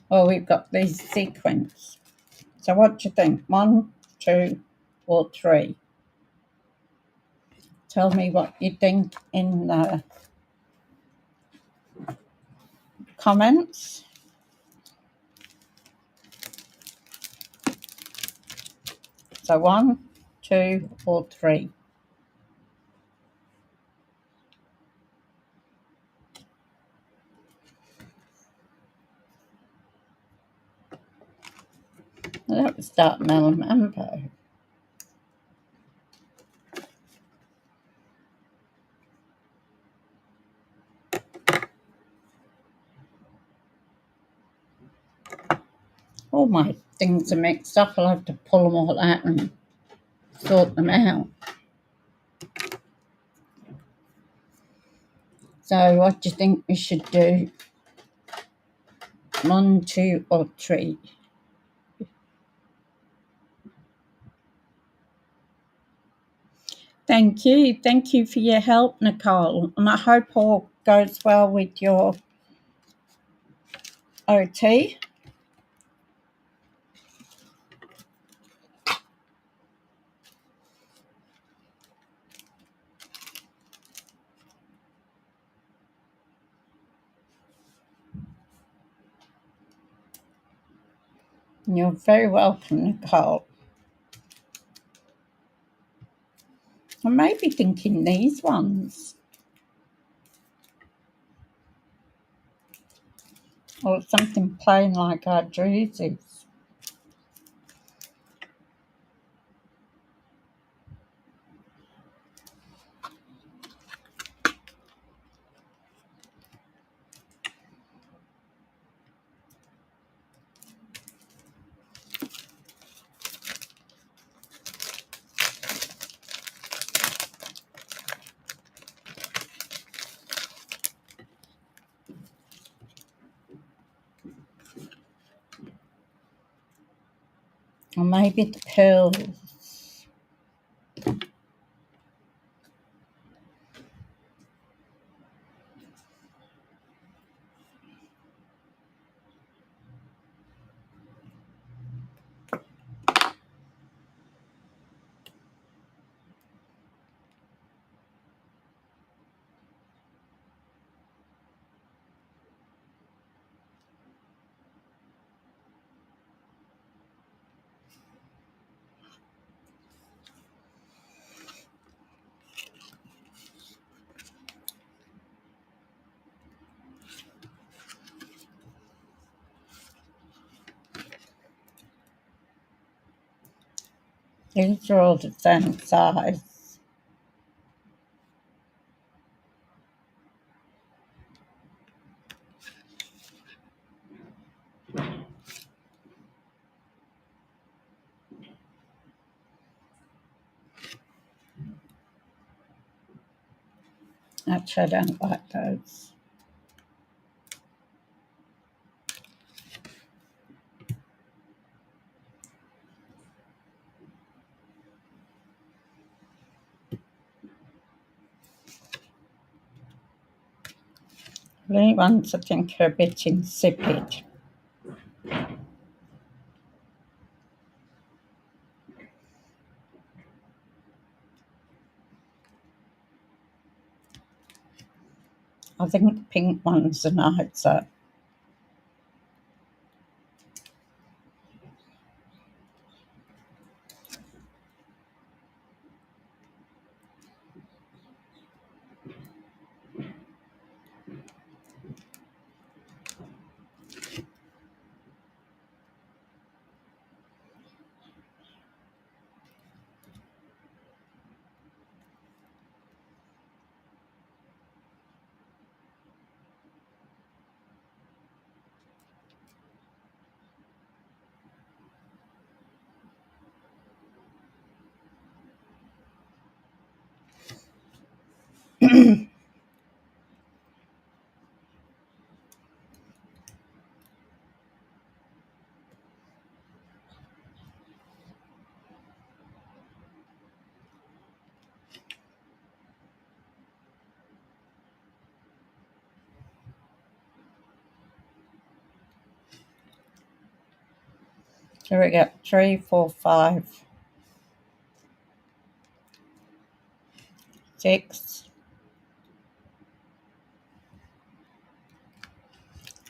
Oh, we've got these sequins. So what do you think? 1, 2, or 3? Tell me what you think in the comments. So 1, 2, or 3. Well, that was dark melon mambo. All my things are mixed up. I'll have to pull them all out and sort them out. So what do you think we should do? 1, 2, or 3? Thank you. Thank you for your help, Nicole. And I hope all goes well with your OT. You're very welcome, Nicole. I may be thinking these ones. Or something plain like our druses. Or maybe the pearls. These are all the same size. Actually, I don't like those. The ones I think are a bit insipid. I think the pink ones are nicer. So we got 3, 4, 5, 6,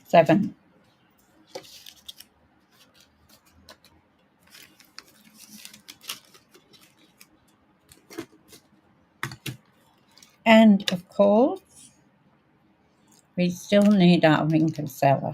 7. And of course, we still need our Winker cellar.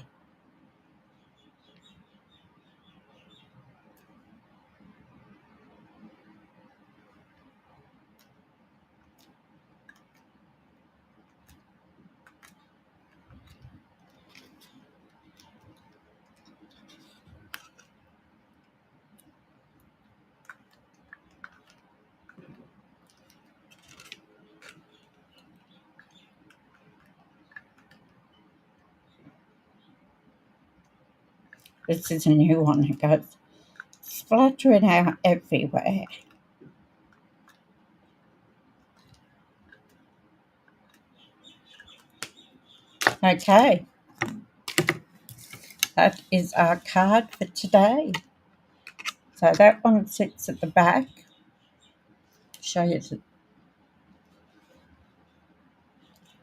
This is a new one. It goes splattering out everywhere. Okay, that is our card for today. So that one sits at the back. Show you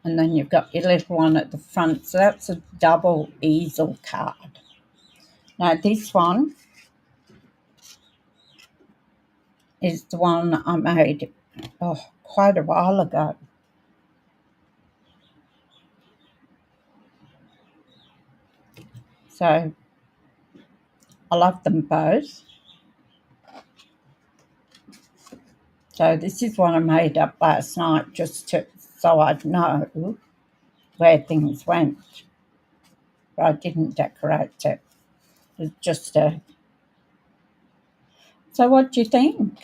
and then you've got your little one at the front. So that's a double easel card. Now this one is the one I made quite a while ago. So I love them both. So this is one I made up last night so I'd know where things went. But I didn't decorate it. It's just a... So what do you think?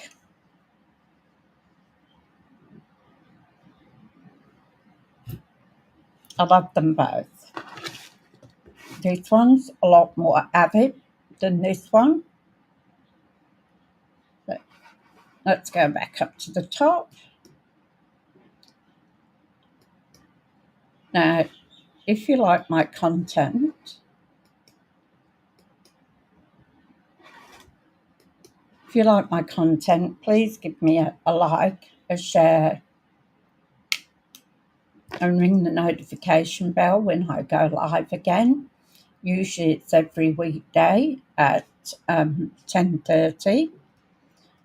I love them both. This one's a lot more avid than this one. But let's go back up to the top. Now, if you like my content, please give me a like, a share, and ring the notification bell when I go live again. Usually it's every weekday at 10:30.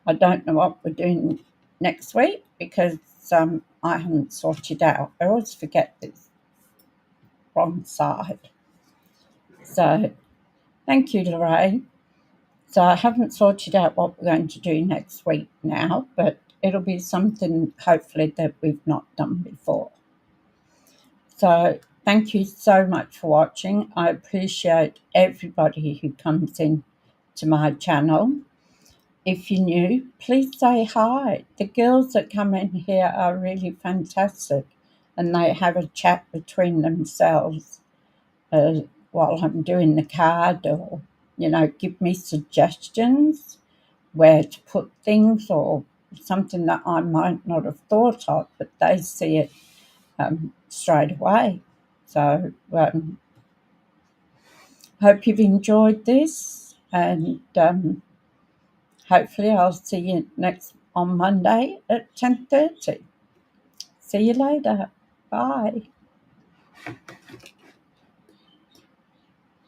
I don't know what we're doing next week because I haven't sorted out. I always forget this wrong side. So thank you, Lorraine. So I haven't sorted out what we're going to do next week now, but it'll be something hopefully that we've not done before. So thank you so much for watching. I appreciate everybody who comes in to my channel. If you're new, please say hi. The girls that come in here are really fantastic and they have a chat between themselves while I'm doing the card, or, give me suggestions where to put things or something that I might not have thought of, but they see it straight away. So hope you've enjoyed this, and hopefully I'll see you on Monday at 10:30. See you later. Bye.